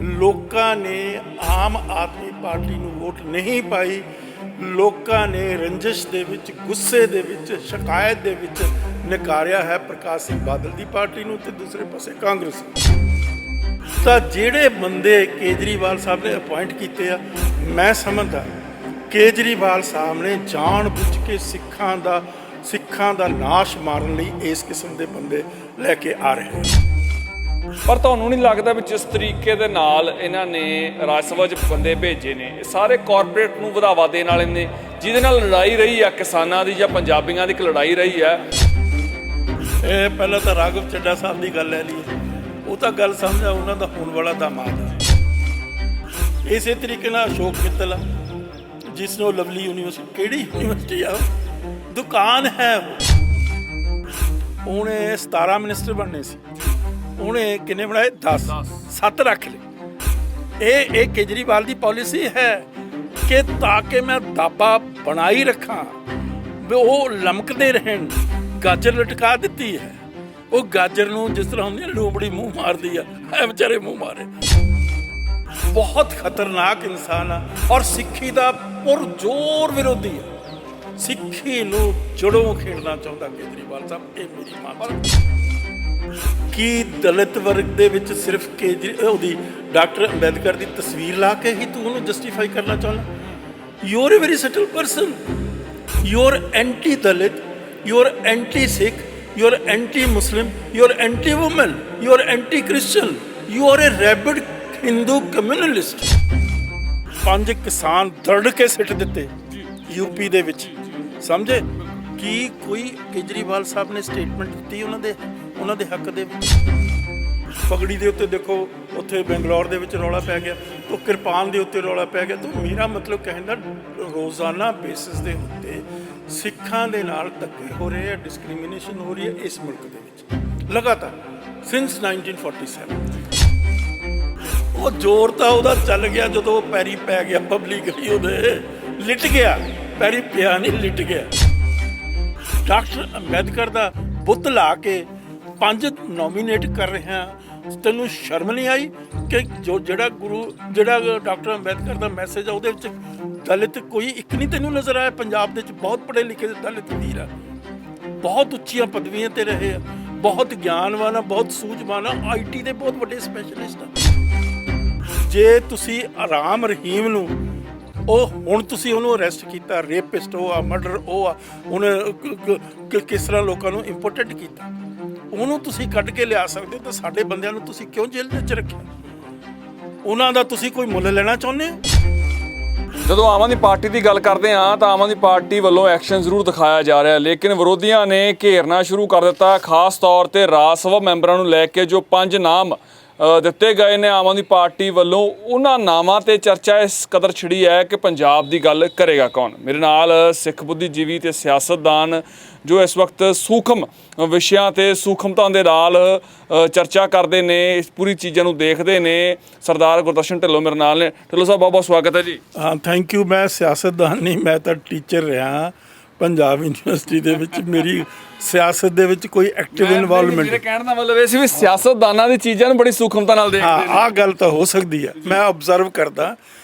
ਲੋਕਾਂ ਨੇ ਆਮ ਆਦਮੀ ਪਾਰਟੀ ਨੂੰ ਵੋਟ ਨਹੀਂ ਪਾਈ। ਲੋਕਾਂ ਨੇ ਰੰਜਿਸ਼ ਦੇ ਵਿੱਚ, ਗੁੱਸੇ ਦੇ ਵਿੱਚ, ਸ਼ਿਕਾਇਤ ਦੇ ਵਿੱਚ ਨਕਾਰਿਆ ਹੈ ਪ੍ਰਕਾਸ਼ ਸਿੰਘ ਬਾਦਲ ਦੀ ਪਾਰਟੀ ਨੂੰ ਤੇ ਦੂਸਰੇ ਪਾਸੇ ਕਾਂਗਰਸ ਨੂੰ। ਤਾਂ ਜਿਹੜੇ ਬੰਦੇ ਕੇਜਰੀਵਾਲ ਸਾਹਿਬ ਨੇ ਅਪਾਇੰਟ ਕੀਤੇ ਆ, ਮੈਂ ਸਮਝਦਾ ਕੇਜਰੀਵਾਲ ਸਾਹਿਬ ਨੇ ਜਾਣ ਬੁੱਝ ਕੇ ਸਿੱਖਾਂ ਦਾ ਨਾਸ਼ ਮਾਰਨ ਲਈ ਇਸ ਕਿਸਮ ਦੇ ਬੰਦੇ ਲੈ ਕੇ ਆ ਰਹੇ ਹਨ। ਪਰ ਤੁਹਾਨੂੰ ਨਹੀਂ ਲੱਗਦਾ ਵੀ ਜਿਸ ਤਰੀਕੇ ਦੇ ਨਾਲ ਇਹਨਾਂ ਨੇ ਰਾਜ ਸਭਾ 'ਚ ਬੰਦੇ ਭੇਜੇ ਨੇ, ਇਹ ਸਾਰੇ ਕਾਰਪੋਰੇਟ ਨੂੰ ਵਧਾਵਾ ਦੇਣ ਵਾਲੇ ਨੇ, ਜਿਹਦੇ ਨਾਲ ਲੜਾਈ ਰਹੀ ਆ ਕਿਸਾਨਾਂ ਦੀ ਜਾਂ ਪੰਜਾਬੀਆਂ ਦੀ ਇੱਕ ਲੜਾਈ ਰਹੀ ਹੈ। ਇਹ ਪਹਿਲਾਂ ਤਾਂ ਰਾਘਵ ਚੱਡਾ ਸਾਹਿਬ ਦੀ ਗੱਲ ਲੈ ਲਈਏ, ਉਹ ਤਾਂ ਗੱਲ ਸਮਝਾ ਉਹਨਾਂ ਦਾ ਹੋਣ ਵਾਲਾ ਦਾਮਾਦ ਹੈ। ਇਸੇ ਤਰੀਕੇ ਨਾਲ ਅਸ਼ੋਕ ਮਿੱਤਲ ਜਿਸ ਨੂੰ ਲਵਲੀ ਯੂਨੀਵਰਸਿਟੀ, ਕਿਹੜੀ ਯੂਨੀਵਰਸਿਟੀ ਆ, ਦੁਕਾਨ ਹੈ, ਉਹਨੇ 17 ਮਿਨਿਸਟਰ ਬਣਨੇ ਸੀ, ਉਹਨੇ ਕਿੰਨੇ ਬਣਾਏ? 10, 7 ਰੱਖ ਲਏ। ਇਹ ਕੇਜਰੀਵਾਲ ਦੀ ਪਾਲਿਸੀ ਹੈ ਕਿ ਤਾਂ ਕਿ ਮੈਂ ਦਾਬਾ ਬਣਾਈ ਰੱਖਾਂ ਵੀ ਉਹ ਲਮਕਦੇ ਰਹਿਣ। ਗਾਜਰ ਲਟਕਾ ਦਿੱਤੀ ਹੈ, ਉਹ ਗਾਜਰ ਨੂੰ ਜਿਸ ਤਰ੍ਹਾਂ ਹੁੰਦੀ ਲੋਬੜੀ ਮੂੰਹ ਮਾਰਦੀ ਆ, ਐ ਵਿਚਾਰੇ ਮੂੰਹ ਮਾਰੇ। ਬਹੁਤ ਖਤਰਨਾਕ ਇਨਸਾਨ ਆ ਔਰ ਸਿੱਖੀ ਦਾ ਪੁਰਜ਼ੋਰ ਵਿਰੋਧੀ ਆ। ਸਿੱਖੀ ਨੂੰ ਜੜੋਂ ਖੇਡਣਾ ਚਾਹੁੰਦਾ ਕੇਜਰੀਵਾਲ ਸਾਹਿਬ। ਇਹ ਮੇਰੀ ਮੰਨ। ਕੀ ਦਲਿਤ ਵਰਗ ਦੇ ਵਿੱਚ ਸਿਰਫ ਉਹਦੀ ਡਾਕਟਰ ਅੰਬੇਦਕਰ ਦੀ ਤਸਵੀਰ ਲਾ ਕੇ ਹੀ ਤੂੰ ਉਹਨੂੰ ਜਸਟੀਫਾਈ ਕਰਨਾ ਚਾਹੁੰਦਾ? You are a very subtle person. You are anti Dalit, you are anti Sikh, you are anti Muslim, you are anti woman, you are anti Christian, you are a rabid Hindu communalist. 5 ਕਿਸਾਨ ਦਰੜ ਕੇ ਸਿੱਟ ਦਿੱਤੇ UP ਦੇ ਵਿੱਚ, ਸਮਝੇ? ਕੀ ਕੋਈ ਕੇਜਰੀਵਾਲ ਸਾਹਿਬ ਨੇ statement ਦਿੱਤੀ ਉਹਨਾਂ ਦੇ ਹੱਕ ਦੇ ਵਿੱਚ? ਪਗੜੀ ਦੇ ਉੱਤੇ ਦੇਖੋ, ਉੱਥੇ ਬੰਗਲੌਰ ਦੇ ਵਿੱਚ ਰੌਲਾ ਪੈ ਗਿਆ, ਤਾਂ ਕਿਰਪਾਨ ਦੇ ਉੱਤੇ ਰੌਲਾ ਪੈ ਗਿਆ। ਤਾਂ ਮੇਰਾ ਮਤਲਬ ਕਹਿਣ ਦਾ, ਰੋਜ਼ਾਨਾ ਬੇਸਿਸ ਦੇ ਉੱਤੇ ਸਿੱਖਾਂ ਦੇ ਨਾਲ ਧੱਕੇ ਹੋ ਰਹੇ ਆ, ਡਿਸਕ੍ਰਿਮੀਨੇਸ਼ਨ ਹੋ ਰਹੀ ਹੈ ਇਸ ਮੁਲਕ ਦੇ ਵਿੱਚ ਲਗਾਤਾਰ ਸਿੰਸ 1947। ਉਹ ਜ਼ੋਰ ਤਾਂ ਉਹਦਾ ਚੱਲ ਗਿਆ ਜਦੋਂ ਉਹ ਪੈਰੀ ਪੈ ਗਿਆ ਪਬਲਿਕਲੀ, ਉਹਦੇ ਲਿਟ ਗਿਆ, ਪੈਰੀ ਪਿਆ ਨਹੀਂ, ਲਿਟ ਗਿਆ। ਡਾਕਟਰ ਅੰਬੇਦਕਰ ਦਾ ਬੁੱਤ ਲਾ ਕੇ 5 ਨੋਮੀਨੇਟ ਕਰ ਰਹੇ ਹਾਂ। ਤੈਨੂੰ ਸ਼ਰਮ ਨਹੀਂ ਆਈ ਕਿ ਜਿਹੜਾ ਡਾਕਟਰ ਅੰਬੇਦਕਰ ਦਾ ਮੈਸੇਜ ਆ, ਉਹਦੇ ਵਿੱਚ ਦਲਿਤ ਕੋਈ ਇੱਕ ਨਹੀਂ ਤੈਨੂੰ ਨਜ਼ਰ ਆਇਆ? ਪੰਜਾਬ ਦੇ ਵਿੱਚ ਬਹੁਤ ਪੜ੍ਹੇ ਲਿਖੇ ਦਲਿਤ ਵੀਰ ਆ, ਬਹੁਤ ਉੱਚੀਆਂ ਪਦਵੀਆਂ ਤੇ ਰਹੇ ਆ, ਬਹੁਤ ਗਿਆਨਵਾਨ ਆ, ਬਹੁਤ ਸੂਝਵਾਨ ਆ, IT ਦੇ ਬਹੁਤ ਵੱਡੇ ਸਪੈਸ਼ਲਿਸਟ ਆ। ਜੇ ਤੁਸੀਂ ਰਾਮ ਰਹੀਮ ਨੂੰ, ਉਹ ਹੁਣ ਤੁਸੀਂ ਉਹਨੂੰ ਅਰੈਸਟ ਕੀਤਾ, ਰੇਪਿਸਟ ਉਹ ਆ, ਮਰਡਰ ਉਹ ਆ, ਉਹਨੇ ਕਿਸ ਤਰ੍ਹਾਂ ਲੋਕਾਂ ਨੂੰ ਇੰਪੋਰਟੈਂਟ ਕੀਤਾ, ਉਹਨੂੰ ਤੁਸੀਂ ਕੱਢ ਕੇ ਲਿਆ ਸਕਦੇ ਹੋ। ਤਾਂ ਸਾਡੇ ਬੰਦਿਆਂ ਨੂੰ ਤੁਸੀਂ ਕਿਉਂ ਜੇਲ੍ਹ ਵਿੱਚ ਰੱਖਿਆ? ਉਹਨਾਂ ਦਾ ਤੁਸੀਂ ਕੋਈ ਮੁੱਲ ਲੈਣਾ ਚਾਹੁੰਦੇ ਹੋ? ਜਦੋਂ ਆਮ ਆਦਮੀ ਪਾਰਟੀ ਦੀ ਗੱਲ ਕਰਦੇ ਹਾਂ ਤਾਂ ਆਮ ਆਦਮੀ ਪਾਰਟੀ ਵੱਲੋਂ ਐਕਸ਼ਨ ਜ਼ਰੂਰ ਦਿਖਾਇਆ ਜਾ ਰਿਹਾ, ਲੇਕਿਨ ਵਿਰੋਧੀਆਂ ਨੇ ਘੇਰਨਾ ਸ਼ੁਰੂ ਕਰ ਦਿੱਤਾ। ਖਾਸ ਤੌਰ ਤੇ ਰਾਜ ਸਭਾ ਮੈਂਬਰਾਂ ਨੂੰ ਲੈ ਕੇ ਜੋ 5 ਨਾਮ ਦਿੱਤੇ ਗਏ ਨੇ ਆਮ ਆਦਮੀ ਪਾਰਟੀ ਵੱਲੋਂ, ਉਹਨਾਂ ਨਾਮਾਂ ਤੇ ਚਰਚਾ ਇਸ ਕਦਰ ਛਿੜੀ ਹੈ ਕਿ ਪੰਜਾਬ ਦੀ ਗੱਲ ਕਰੇਗਾ ਕੌਣ। ਮੇਰੇ ਨਾਲ ਸਿੱਖ ਬੁੱਧੀਜੀਵੀ ਤੇ ਸਿਆਸਤਦਾਨ ਜੋ ਇਸ ਵਕਤ ਸੂਖਮ ਵਿਸ਼ਿਆਂ ਤੇ ਸੂਖਮਤਾ ਦੇ ਨਾਲ ਚਰਚਾ ਕਰਦੇ ਨੇ, ਇਸ ਪੂਰੀ ਚੀਜ਼ਾਂ ਨੂੰ ਦੇਖਦੇ ਨੇ, ਸਰਦਾਰ ਗੁਰਦਰਸ਼ਨ ਢਿੱਲੋਂ ਮੇਰੇ ਨਾਲ ਨੇ। ਢਿੱਲੋਂ ਸਾਹਿਬ, ਬਹੁਤ ਬਹੁਤ ਸਵਾਗਤ ਹੈ ਜੀ। ਹਾਂ, ਥੈਂਕ ਯੂ। ਮੈਂ ਸਿਆਸਤਦਾਨ ਨਹੀਂ, ਮੈਂ ਤਾਂ ਟੀਚਰ ਰਿਹਾ ਪੰਜਾਬ ਯੂਨੀਵਰਸਿਟੀ ਦੇ ਵਿੱਚ। ਮੇਰੀ ਸਿਆਸਤ ਦੇ ਵਿੱਚ ਕੋਈ ਐਕਟਿਵ ਇਨਵੋਲਵਮੈਂਟ। ਮੇਰੇ ਕਹਿਣ ਦਾ ਮਤਲਬ ਇਹ ਸੀ ਵੀ ਸਿਆਸਤਦਾਨਾਂ ਦੀ ਚੀਜ਼ਾਂ ਨੂੰ ਬੜੀ ਸੂਖਮਤਾ ਨਾਲ ਦੇਖਦੇ ਨੇ। ਆਹ ਗੱਲ ਤਾਂ ਹੋ ਸਕਦੀ ਹੈ, ਮੈਂ ਆਬਜ਼ਰਵ ਕਰਦਾ,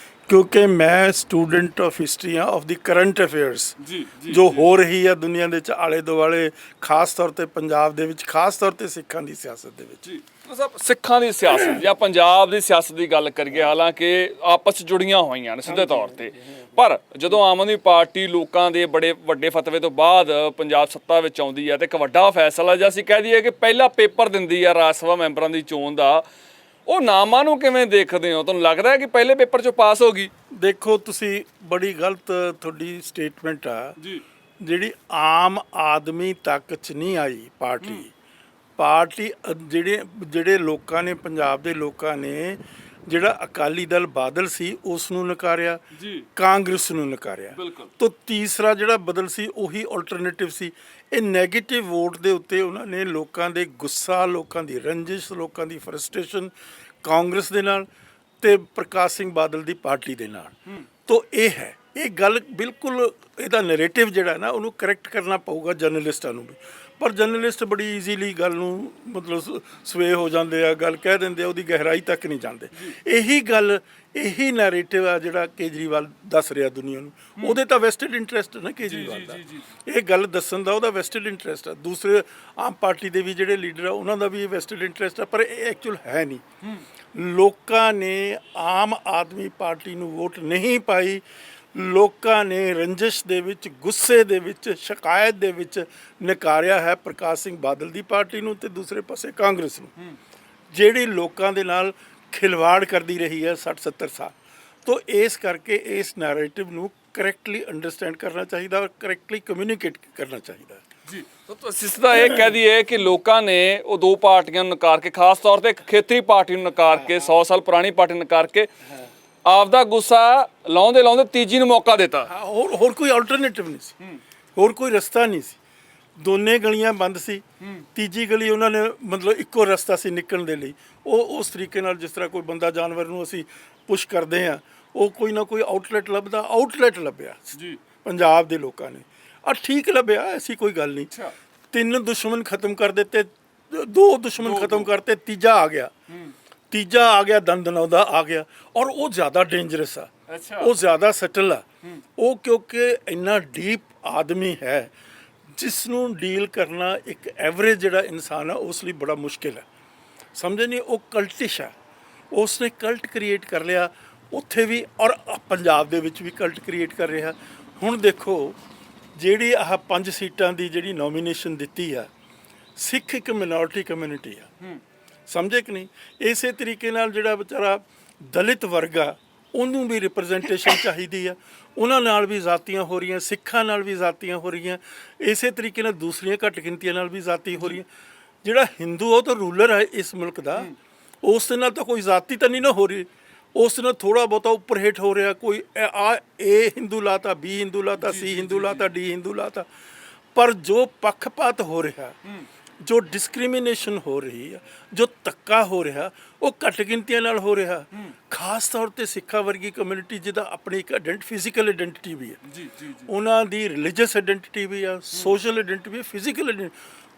ਕਿਉਂਕਿ ਮੈਂ ਸਟੂਡੈਂਟ ਆਫ ਹਿਸਟਰੀ ਆ, ਆਫ ਦੀ ਕਰੰਟ ਅਫੇਅਰਸ ਜੋ ਹੋ ਰਹੀ ਆ ਦੁਨੀਆ ਦੇ ਵਿੱਚ ਆਲੇ ਦੁਆਲੇ, ਖਾਸ ਤੌਰ ਤੇ ਪੰਜਾਬ ਦੇ ਵਿੱਚ, ਖਾਸ ਤੌਰ ਤੇ ਸਿੱਖਾਂ ਦੀ ਸਿਆਸਤ ਦੇ ਵਿੱਚ। ਸਿੱਖਾਂ ਦੀ ਸਿਆਸਤ ਜਾਂ ਪੰਜਾਬ ਦੀ ਸਿਆਸਤ ਦੀ ਗੱਲ ਕਰੀਏ, ਹਾਲਾਂਕਿ ਆਪਸ 'ਚ ਜੁੜੀਆਂ ਹੋਈਆਂ ਨੇ ਸਿੱਧੇ ਤੌਰ ਤੇ, ਪਰ ਜਦੋਂ ਆਮ ਆਦਮੀ ਪਾਰਟੀ ਲੋਕਾਂ ਦੇ ਬੜੇ ਵੱਡੇ ਫਤਵੇ ਤੋਂ ਬਾਅਦ ਪੰਜਾਬ ਸੱਤਾ ਵਿੱਚ ਆਉਂਦੀ ਹੈ ਤੇ ਇੱਕ ਵੱਡਾ ਫੈਸਲਾ ਜਾਂ ਅਸੀਂ ਕਹਿ ਦਈਏ ਕਿ ਪਹਿਲਾ ਪੇਪਰ ਦਿੰਦੀ ਆ ਰਾਜ ਸਭਾ ਮੈਂਬਰਾਂ ਦੀ ਚੋਣ ਦਾ, ਉਹ ਨਾਮਾਂ ਨੂੰ ਕਿਵੇਂ ਦੇਖਦੇ ਹੋ? ਤੁਹਾਨੂੰ ਲੱਗਦਾ ਹੈ ਕਿ ਪਹਿਲੇ ਪੇਪਰ 'ਚੋਂ ਪਾਸ ਹੋ ਗਈ? ਦੇਖੋ, ਤੁਸੀਂ ਬੜੀ ਗਲਤ ਤੁਹਾਡੀ ਸਟੇਟਮੈਂਟ ਆ ਜੀ, ਜਿਹੜੀ ਆਮ ਆਦਮੀ ਤੱਕ 'ਚ ਨਹੀਂ ਆਈ ਪਾਰਟੀ ਜਿਹੜੇ ਲੋਕਾਂ ਨੇ, ਪੰਜਾਬ ਦੇ ਲੋਕਾਂ ਨੇ, ਜਿਹੜਾ ਅਕਾਲੀ ਦਲ ਬਾਦਲ ਸੀ ਉਸ ਨੂੰ ਨਕਾਰਿਆ, ਕਾਂਗਰਸ ਨੂੰ ਨਕਾਰਿਆ, ਤਾਂ ਤੀਸਰਾ ਜਿਹੜਾ ਬਦਲ ਸੀ ਉਹੀ ਆਲਟਰਨੇਟਿਵ ਸੀ। ਇਹ ਨੈਗੇਟਿਵ ਵੋਟ ਦੇ ਉੱਤੇ ਉਹਨਾਂ ਨੇ ਲੋਕਾਂ ਦੇ ਗੁੱਸਾ, ਲੋਕਾਂ ਦੀ ਰੰਜਿਸ਼, ਲੋਕਾਂ ਦੀ ਫਰਸਟ੍ਰੇਸ਼ਨ ਕਾਂਗਰਸ ਦੇ ਨਾਲ ਤੇ ਪ੍ਰਕਾਸ਼ ਸਿੰਘ ਬਾਦਲ ਦੀ ਪਾਰਟੀ ਦੇ ਨਾਲ। ਤਾਂ ਇਹ ਹੈ, ਇਹ ਗੱਲ ਬਿਲਕੁਲ, ਇਹਦਾ ਨੈਰੇਟਿਵ ਜਿਹੜਾ ਨਾ ਉਹਨੂੰ ਕਰੈਕਟ ਕਰਨਾ ਪਊਗਾ ਜਰਨਲਿਸਟਾਂ ਨੂੰ ਵੀ। ਪਰ ਜਰਨਲਿਸਟ ਬੜੀ ਈਜ਼ੀਲੀ ਗੱਲ ਨੂੰ ਮਤਲਬ ਸਵੇ ਹੋ ਜਾਂਦੇ ਆ, ਗੱਲ ਕਹਿ ਦਿੰਦੇ ਆ, ਉਹਦੀ ਗਹਿਰਾਈ ਤੱਕ ਨਹੀਂ ਜਾਂਦੇ। ਇਹੀ ਨੈਰੇਟਿਵ ਆ ਜਿਹੜਾ ਕੇਜਰੀਵਾਲ ਦੱਸ ਰਿਹਾ ਦੁਨੀਆ ਨੂੰ, ਉਹਦੇ ਤਾਂ ਵੈਸਟਡ ਇੰਟਰਸਟ ਨਾ ਕੇਜਰੀਵਾਲ ਦਾ, ਇਹ ਗੱਲ ਦੱਸਣ ਦਾ ਉਹਦਾ ਵੈਸਟਡ ਇੰਟਰਸਟ ਆ। ਦੂਸਰੇ ਆਮ ਪਾਰਟੀ ਦੇ ਵੀ ਜਿਹੜੇ ਲੀਡਰ ਆ ਉਹਨਾਂ ਦਾ ਵੀ ਵੈਸਟਡ ਇੰਟਰਸਟ ਆ, ਪਰ ਇਹ ਐਕਚੁਅਲ ਹੈ ਨਹੀਂ। ਲੋਕਾਂ ਨੇ ਆਮ ਆਦਮੀ ਪਾਰਟੀ ਨੂੰ ਵੋਟ ਨਹੀਂ ਪਾਈ, ਲੋਕਾਂ ਨੇ ਰੰਜਿਸ਼ ਦੇ ਵਿੱਚ, ਗੁੱਸੇ ਦੇ ਵਿੱਚ, ਸ਼ਿਕਾਇਤ ਦੇ ਵਿੱਚ ਨਕਾਰਿਆ ਹੈ ਪ੍ਰਕਾਸ਼ ਸਿੰਘ ਬਾਦਲ ਦੀ ਪਾਰਟੀ ਨੂੰ ਤੇ ਦੂਸਰੇ ਪਾਸੇ ਕਾਂਗਰਸ ਨੂੰ, ਜਿਹੜੀ ਲੋਕਾਂ ਦੇ ਨਾਲ ਖਿਲਵਾੜ ਕਰਦੀ ਰਹੀ ਹੈ 60-70 ਸਾਲ ਤੋਂ। ਇਸ ਕਰਕੇ ਇਸ ਨੈਰੇਟਿਵ ਨੂੰ ਕਰੈਕਟਲੀ ਅੰਡਰਸਟੈਂਡ ਕਰਨਾ ਚਾਹੀਦਾ ਔਰ ਕਰੈਕਟਲੀ ਕਮਿਊਨੀਕੇਟ ਕਰਨਾ ਚਾਹੀਦਾ ਜੀ। ਤਾਂ ਸਿੱਧਾ ਇਹ ਕਹਿ ਦਈਏ ਕਿ ਲੋਕਾਂ ਨੇ ਉਹ ਦੋ ਪਾਰਟੀਆਂ ਨੂੰ ਨਕਾਰ ਕੇ, ਖਾਸ ਤੌਰ ਤੇ ਇੱਕ ਖੇਤਰੀ ਪਾਰਟੀ ਨੂੰ ਨਕਾਰ ਕੇ, 100 ਸਾਲ ਪੁਰਾਣੀ ਪਾਰਟੀ ਨੂੰ ਨਕਾਰ ਕੇ ਆਪਦਾ ਗੁੱਸਾ ਲਾਉਂਦੇ ਤੀਜੀ ਨੂੰ ਮੌਕਾ ਦਿੱਤਾ। ਹੋਰ ਕੋਈ ਆਲਟਰਨੇਟਿਵ ਨਹੀਂ ਸੀ, ਹੋਰ ਕੋਈ ਰਸਤਾ ਨਹੀਂ ਸੀ। ਦੋਨੇ ਗਲੀਆਂ ਬੰਦ ਸੀ, ਤੀਜੀ ਗਲੀ ਉਹਨਾਂ ਨੇ ਮਤਲਬ ਇੱਕੋ ਰਸਤਾ ਸੀ ਨਿਕਲਣ ਦੇ ਲਈ। ਉਹ ਉਸ ਤਰੀਕੇ ਨਾਲ ਜਿਸ ਤਰ੍ਹਾਂ ਕੋਈ ਬੰਦਾ ਜਾਨਵਰ ਨੂੰ ਅਸੀਂ ਪੁਸ਼ ਕਰਦੇ ਹਾਂ, ਉਹ ਕੋਈ ਨਾ ਕੋਈ ਆਊਟਲੈਟ ਲੱਭਿਆ ਜੀ ਪੰਜਾਬ ਦੇ ਲੋਕਾਂ ਨੇ। ਠੀਕ ਲੱਭਿਆ, ਐਸੀ ਕੋਈ ਗੱਲ ਨਹੀਂ। 3 ਦੁਸ਼ਮਣ ਖਤਮ ਕਰ ਦਿੱਤੇ, 2 ਦੁਸ਼ਮਣ ਖਤਮ ਕਰਤੇ, ਤੀਜਾ ਆ ਗਿਆ ਦੰਦਨਾਉਂਦਾ ਆ ਗਿਆ, ਔਰ ਉਹ ਜ਼ਿਆਦਾ ਡੇਂਜਰਸ ਆ, ਉਹ ਜ਼ਿਆਦਾ ਸਟਲ ਆ। ਉਹ ਕਿਉਂਕਿ ਇੰਨਾ ਡੀਪ ਆਦਮੀ ਹੈ ਜਿਸ ਨੂੰ ਡੀਲ ਕਰਨਾ ਇੱਕ ਐਵਰੇਜ ਜਿਹੜਾ ਇਨਸਾਨ ਆ ਉਸ ਲਈ ਬੜਾ ਮੁਸ਼ਕਿਲ ਹੈ। ਸਮਝੇ ਨਹੀਂ, ਉਹ ਕਲਟਿਸ਼ ਆ, ਉਸਨੇ ਕਲਟ ਕ੍ਰੀਏਟ ਕਰ ਲਿਆ ਉੱਥੇ ਵੀ, ਔਰ ਪੰਜਾਬ ਦੇ ਵਿੱਚ ਵੀ ਕਲਟ ਕ੍ਰੀਏਟ ਕਰ ਰਿਹਾ। ਹੁਣ ਦੇਖੋ ਜਿਹੜੀ ਆਹ 5 ਸੀਟਾਂ ਦੀ ਜਿਹੜੀ ਨੋਮੀਨੇਸ਼ਨ ਦਿੱਤੀ ਆ, ਸਿੱਖ ਇੱਕ ਮਿਨੋਰਟੀ ਕਮਿਊਨਿਟੀ ਆ, ਸਮਝੇ ਕਿ ਨਹੀਂ। ਇਸੇ ਤਰੀਕੇ ਨਾਲ ਜਿਹੜਾ ਵਿਚਾਰਾ ਦਲਿਤ ਵਰਗ ਆ ਉਹਨੂੰ ਵੀ ਰਿਪਰੈਜ਼ੈਂਟੇਸ਼ਨ ਚਾਹੀਦੀ ਆ, ਉਹਨਾਂ ਨਾਲ ਵੀ ਜ਼ਾਤੀਆਂ ਹੋ ਰਹੀਆਂ, ਸਿੱਖਾਂ ਨਾਲ ਵੀ ਜ਼ਾਤੀਆਂ ਹੋ ਰਹੀਆਂ, ਇਸੇ ਤਰੀਕੇ ਨਾਲ ਦੂਸਰੀਆਂ ਘੱਟ ਗਿਣਤੀਆਂ ਨਾਲ ਵੀ ਜ਼ਾਤੀ ਹੋ ਰਹੀਆਂ। ਜਿਹੜਾ ਹਿੰਦੂ ਉਹ ਤਾਂ ਰੂਲਰ ਹੈ ਇਸ ਮੁਲਕ ਦਾ, ਉਸ ਦੇ ਨਾਲ ਤਾਂ ਕੋਈ ਜ਼ਾਤੀ ਤਾਂ ਨਹੀਂ ਨਾ ਹੋ ਰਹੀ, ਉਸ ਨਾਲ ਥੋੜ੍ਹਾ ਬਹੁਤਾ ਉੱਪਰ ਹੇਠ ਹੋ ਰਿਹਾ, ਕੋਈ ਏ ਹਿੰਦੂ ਲਾਤਾ, ਬੀ ਹਿੰਦੂ ਲਾਤਾ, ਸੀ ਹਿੰਦੂ ਲਾਤਾ, ਡੀ ਹਿੰਦੂ ਲਾਤਾ। ਪਰ ਜੋ ਪੱਖਪਾਤ ਹੋ ਰਿਹਾ, ਜੋ ਡਿਸਕ੍ਰਿਮੀਨੇਸ਼ਨ ਹੋ ਰਹੀ ਆ, ਜੋ ਧੱਕਾ ਹੋ ਰਿਹਾ, ਉਹ ਘੱਟ ਗਿਣਤੀਆਂ ਨਾਲ ਹੋ ਰਿਹਾ। ਖਾਸ ਤੌਰ ਤੇ ਸਿੱਖਾਂ ਵਰਗੀ ਕਮਿਊਨਿਟੀ ਜਿਹਦਾ ਆਪਣੀ ਇੱਕ ਫਿਜ਼ੀਕਲ ਆਇਡੈਂਟੀਟੀ ਵੀ ਹੈ, ਉਹਨਾਂ ਦੀ ਰਿਲੀਜੀਅਸ ਆਇਡੈਂਟੀਟੀ ਵੀ ਆ, ਸੋਸ਼ਲ ਆਇਡੈਂਟੀਟੀ ਵੀ, ਫਿਜ਼ੀਕਲ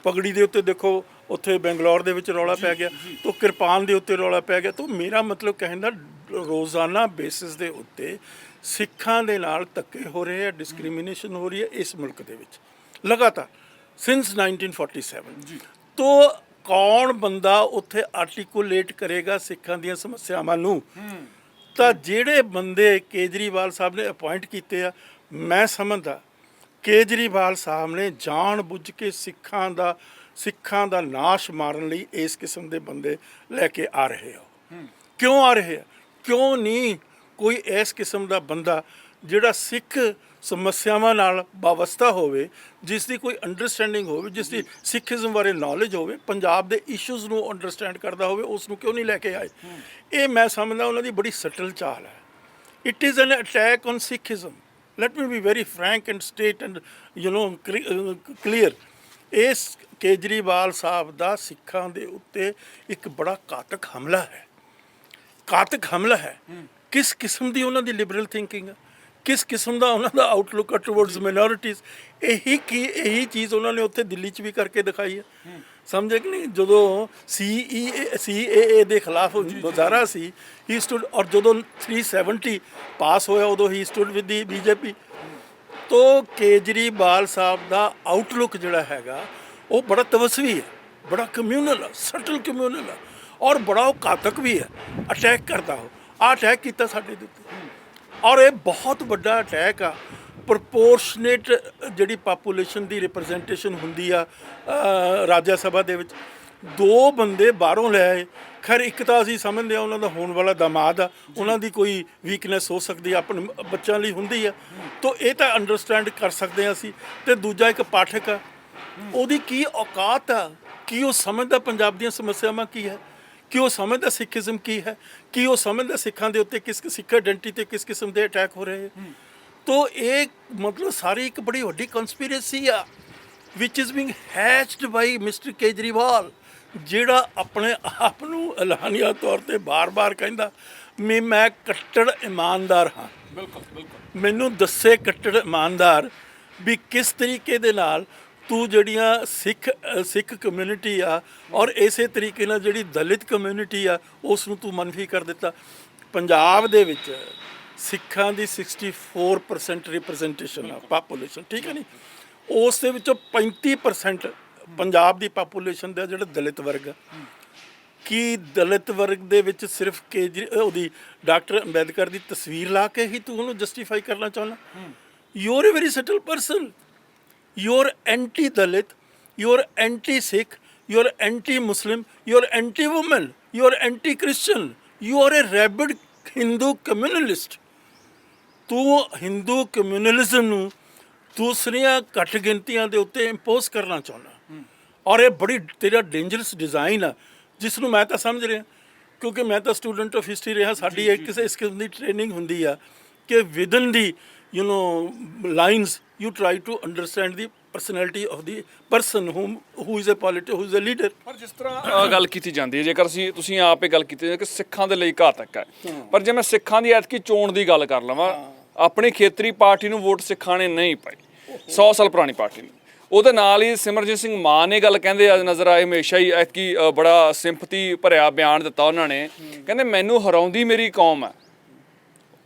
ਪਗੜੀ ਦੇ ਉੱਤੇ ਦੇਖੋ ਉੱਥੇ ਬੰਗਲੌਰ ਦੇ ਵਿੱਚ ਰੌਲਾ ਪੈ ਗਿਆ, ਤਾਂ ਕਿਰਪਾਨ ਦੇ ਉੱਤੇ ਰੌਲਾ ਪੈ ਗਿਆ। ਤਾਂ ਮੇਰਾ ਮਤਲਬ ਕਹਿਣ ਦਾ ਰੋਜ਼ਾਨਾ ਬੇਸਿਸ ਦੇ ਉੱਤੇ ਸਿੱਖਾਂ ਦੇ ਨਾਲ ਧੱਕੇ ਹੋ ਰਹੇ ਆ, ਡਿਸਕ੍ਰਿਮੀਨੇਸ਼ਨ ਹੋ ਰਹੀ ਹੈ ਇਸ ਮੁਲਕ ਦੇ ਵਿੱਚ ਲਗਾਤਾਰ ਸਿੰਸ 1947। ਤੋਂ ਕੌਣ ਬੰਦਾ ਉੱਥੇ ਆਰਟੀਕੂਲੇਟ ਕਰੇਗਾ ਸਿੱਖਾਂ ਦੀਆਂ ਸਮੱਸਿਆਵਾਂ ਨੂੰ? ਤਾਂ ਜਿਹੜੇ ਬੰਦੇ ਕੇਜਰੀਵਾਲ ਸਾਹਿਬ ਨੇ ਅਪਾਇੰਟ ਕੀਤੇ ਆ, ਮੈਂ ਸਮਝਦਾ ਕੇਜਰੀਵਾਲ ਸਾਹਿਬ ਨੇ ਜਾਣ ਬੁੱਝ ਕੇ ਸਿੱਖਾਂ ਦਾ ਨਾਸ਼ ਮਾਰਨ ਲਈ ਇਸ ਕਿਸਮ ਦੇ ਬੰਦੇ ਲੈ ਕੇ ਆ ਰਹੇ ਹੋ। ਕਿਉਂ ਆ ਰਹੇ ਆ? ਕਿਉਂ ਨਹੀਂ ਕੋਈ ਇਸ ਕਿਸਮ ਦਾ ਬੰਦਾ ਜਿਹੜਾ ਸਿੱਖ ਸਮੱਸਿਆਵਾਂ ਨਾਲ ਵਾਬਸਤਾ ਹੋਵੇ, ਜਿਸ ਦੀ ਕੋਈ ਅੰਡਰਸਟੈਂਡਿੰਗ ਹੋਵੇ, ਜਿਸ ਦੀ ਸਿੱਖੀਜ਼ਮ ਬਾਰੇ ਨੌਲੇਜ ਹੋਵੇ, ਪੰਜਾਬ ਦੇ ਇਸ਼ੂਜ਼ ਨੂੰ ਅੰਡਰਸਟੈਂਡ ਕਰਦਾ ਹੋਵੇ, ਉਸ ਨੂੰ ਕਿਉਂ ਨਹੀਂ ਲੈ ਕੇ ਆਏ? ਇਹ ਮੈਂ ਸਮਝਦਾ ਉਹਨਾਂ ਦੀ ਬੜੀ ਸਟਲ ਚਾਲ ਹੈ। It is an attack on Sikhism. Let me be very Frank and state and clear. ਇਸ ਕੇਜਰੀਵਾਲ ਸਾਹਿਬ ਦਾ ਸਿੱਖਾਂ ਦੇ ਉੱਤੇ ਇੱਕ ਬੜਾ ਘਾਤਕ ਹਮਲਾ ਹੈ। ਕਿਸ ਕਿਸਮ ਦੀ ਉਹਨਾਂ ਦੀ ਲਿਬਰਲ ਥਿੰਕਿੰਗ ਹੈ, ਕਿਸ ਕਿਸਮ ਦਾ ਉਹਨਾਂ ਦਾ ਆਊਟਲੁੱਕ ਟੁਵਰਡਸ ਮਾਈਨੋਰਿਟੀਜ਼। ਇਹੀ ਚੀਜ਼ ਉਹਨਾਂ ਨੇ ਉੱਥੇ ਦਿੱਲੀ 'ਚ ਵੀ ਕਰਕੇ ਦਿਖਾਈ ਹੈ, ਸਮਝੇ ਕਿ ਨਹੀਂ। ਜਦੋਂ CAA ਦੇ ਖਿਲਾਫ ਮੁਜ਼ਾਹਰਾ ਸੀ, ਹੀ ਸਟੂਡ, ਔਰ ਜਦੋਂ 370 ਪਾਸ ਹੋਇਆ ਉਦੋਂ ਹੀ ਸਟੂਡ ਵਿਦ ਦੀ BJP। ਤੋਂ ਕੇਜਰੀਵਾਲ ਸਾਹਿਬ ਦਾ ਆਊਟਲੁੱਕ ਜਿਹੜਾ ਹੈਗਾ ਉਹ ਬੜਾ ਤਵਸਵੀ ਹੈ, ਬੜਾ ਕਮਿਊਨਲ ਹੈ, ਸਟਲ ਕਮਿਊਨਲ ਹੈ, ਔਰ ਬੜਾ ਉਹ ਘਾਤਕ ਵੀ ਹੈ। ਅਟੈਕ ਕਰਦਾ ਉਹ ਅਟੈਕ ਕੀਤਾ ਸਾਡੇ ਦੇ ਉੱਤੇ, ਔਰ ਇਹ ਬਹੁਤ ਵੱਡਾ ਅਟੈਕ ਆ। ਪ੍ਰਪੋਰਸ਼ਨੇਟ ਜਿਹੜੀ ਪਾਪੂਲੇਸ਼ਨ ਦੀ ਰਿਪਰੈਜ਼ੈਂਟੇਸ਼ਨ ਹੁੰਦੀ ਆ ਰਾਜ ਸਭਾ ਦੇ ਵਿੱਚ, 2 ਬੰਦੇ ਬਾਹਰੋਂ ਲੈ ਆਏ। ਖੈਰ ਇੱਕ ਤਾਂ ਅਸੀਂ ਸਮਝਦੇ ਹਾਂ ਉਹਨਾਂ ਦਾ ਹੋਣ ਵਾਲਾ ਦਾਮਾਦ ਆ, ਉਹਨਾਂ ਦੀ ਕੋਈ ਵੀਕਨੈਸ ਹੋ ਸਕਦੀ ਆ, ਆਪਣੇ ਬੱਚਿਆਂ ਲਈ ਹੁੰਦੀ ਆ, ਤਾਂ ਇਹ ਤਾਂ ਅੰਡਰਸਟੈਂਡ ਕਰ ਸਕਦੇ ਹਾਂ ਅਸੀਂ। ਅਤੇ ਦੂਜਾ ਇੱਕ ਪਾਠਕ ਆ, ਉਹਦੀ ਕੀ ਔਕਾਤ ਆ, ਕੀ ਉਹ ਸਮਝਦਾ ਪੰਜਾਬ ਦੀਆਂ ਸਮੱਸਿਆਵਾਂ ਕੀ ਹੈ, ਕਿ ਉਹ ਸਮਝਦਾ ਸਿੱਖੀਜ਼ਮ ਕੀ ਹੈ, ਕਿ ਉਹ ਸਮਝਦਾ ਸਿੱਖਾਂ ਦੇ ਉੱਤੇ ਸਿੱਖ ਆਇਡੈਂਟੀਟੀ 'ਤੇ ਕਿਸ ਕਿਸਮ ਦੇ ਅਟੈਕ ਹੋ ਰਹੇ। ਤੋ ਇਹ ਮਤਲਬ ਸਾਰੀ ਇੱਕ ਬੜੀ ਵੱਡੀ ਕੰਸਪੀਰੇਸੀ ਆ which is being hatched by mister Kejriwal, ਜਿਹੜਾ ਆਪਣੇ ਆਪ ਨੂੰ ਐਲਾਨੀਆ ਤੌਰ 'ਤੇ ਬਾਰ-ਬਾਰ ਕਹਿੰਦਾ ਮੈਂ ਕੱਟੜ ਇਮਾਨਦਾਰ ਹਾਂ। ਬਿਲਕੁਲ। ਮੈਨੂੰ ਦੱਸੇ ਕੱਟੜ ਇਮਾਨਦਾਰ ਵੀ ਕਿਸ ਤਰੀਕੇ ਦੇ ਨਾਲ ਤੂੰ ਜਿਹੜੀਆਂ ਸਿੱਖ ਕਮਿਊਨਿਟੀ ਆ ਔਰ ਇਸੇ ਤਰੀਕੇ ਨਾਲ ਜਿਹੜੀ ਦਲਿਤ ਕਮਿਊਨਿਟੀ ਆ ਉਸ ਨੂੰ ਤੂੰ ਮਨਫੀ ਕਰ ਦਿੱਤਾ। ਪੰਜਾਬ ਦੇ ਵਿੱਚ ਸਿੱਖਾਂ ਦੀ 64% ਰਿਪਰੈਜ਼ੈਂਟੇਸ਼ਨ ਆ ਪਾਪੂਲੇਸ਼ਨ, ਠੀਕ ਹੈ ਨਹੀਂ, ਉਸ ਦੇ ਵਿੱਚੋਂ 35% ਪੰਜਾਬ ਦੀ ਪਾਪੂਲੇਸ਼ਨ ਦਾ ਜਿਹੜਾ ਦਲਿਤ ਵਰਗ ਆ। ਕੀ ਦਲਿਤ ਵਰਗ ਦੇ ਵਿੱਚ ਸਿਰਫ ਉਹਦੀ ਡਾਕਟਰ ਅੰਬੇਦਕਰ ਦੀ ਤਸਵੀਰ ਲਾ ਕੇ ਹੀ ਤੂੰ ਉਹਨੂੰ ਜਸਟੀਫਾਈ ਕਰਨਾ ਚਾਹੁੰਦਾ? You are a very subtle person, you are anti-Dalit, you are anti-Sikh, you are anti-Muslim, you are anti-woman, you are anti-Christian, you are a rabid Hindu communalist। ਤੂੰ ਹਿੰਦੂ ਕਮਿਊਨਲਿਜ਼ਮ ਨੂੰ ਦੂਸਰੀਆਂ ਘੱਟ ਗਿਣਤੀਆਂ ਦੇ ਉੱਤੇ ਇੰਪੋਜ਼ ਕਰਨਾ ਚਾਹੁੰਦਾ, ਔਰ ਇਹ ਬੜੀ ਤੇਰਾ ਡੇਂਜਰਸ ਡਿਜ਼ਾਈਨ ਆ, ਜਿਸ ਨੂੰ ਮੈਂ ਤਾਂ ਸਮਝ ਰਿਹਾ ਕਿਉਂਕਿ ਮੈਂ ਤਾਂ ਸਟੂਡੈਂਟ ਆਫ ਹਿਸਟਰੀ ਰਿਹਾ। ਸਾਡੀ ਇੱਕ ਇਸ ਕਿਸਮ ਦੀ ਟ੍ਰੇਨਿੰਗ ਹੁੰਦੀ ਆ ਕਿ within the lines you try to understand the personality of the person who is a leader। ਪਰ ਜਿਸ ਤਰ੍ਹਾਂ ਗੱਲ ਕੀਤੀ ਜਾਂਦੀ ਹੈ, ਜੇਕਰ ਤੁਸੀਂ ਆਪ ਇਹ ਗੱਲ ਕੀਤੀ ਹੈ ਕਿ ਸਿੱਖਾਂ ਦੇ ਲਈ ਘਾਤਕ ਹੈ, ਪਰ ਜੇ ਮੈਂ ਸਿੱਖਾਂ ਦੀ ਐਤਕੀ ਚੋਣ ਦੀ ਗੱਲ ਕਰ ਲਵਾਂ, ਆਪਣੀ ਖੇਤਰੀ ਪਾਰਟੀ ਨੂੰ ਵੋਟ ਸਿੱਖਾਂ ਨੇ ਨਹੀਂ ਪਾਈ, 100 ਸਾਲ ਪੁਰਾਣੀ ਪਾਰਟੀ ਨੂੰ। ਉਹਦੇ ਨਾਲ ਹੀ ਸਿਮਰਜੀਤ ਸਿੰਘ ਮਾਨ ਇਹ ਗੱਲ ਕਹਿੰਦੇ ਅੱਜ ਨਜ਼ਰ ਆਏ, ਹਮੇਸ਼ਾ ਹੀ ਐਤਕੀ ਬੜਾ ਸਿੰਪਥੀ ਭਰਿਆ ਬਿਆਨ ਦਿੱਤਾ ਉਹਨਾਂ ਨੇ, ਕਹਿੰਦੇ ਮੈਨੂੰ ਹਰਾਉਂਦੀ ਮੇਰੀ ਕੌਮ ਹੈ।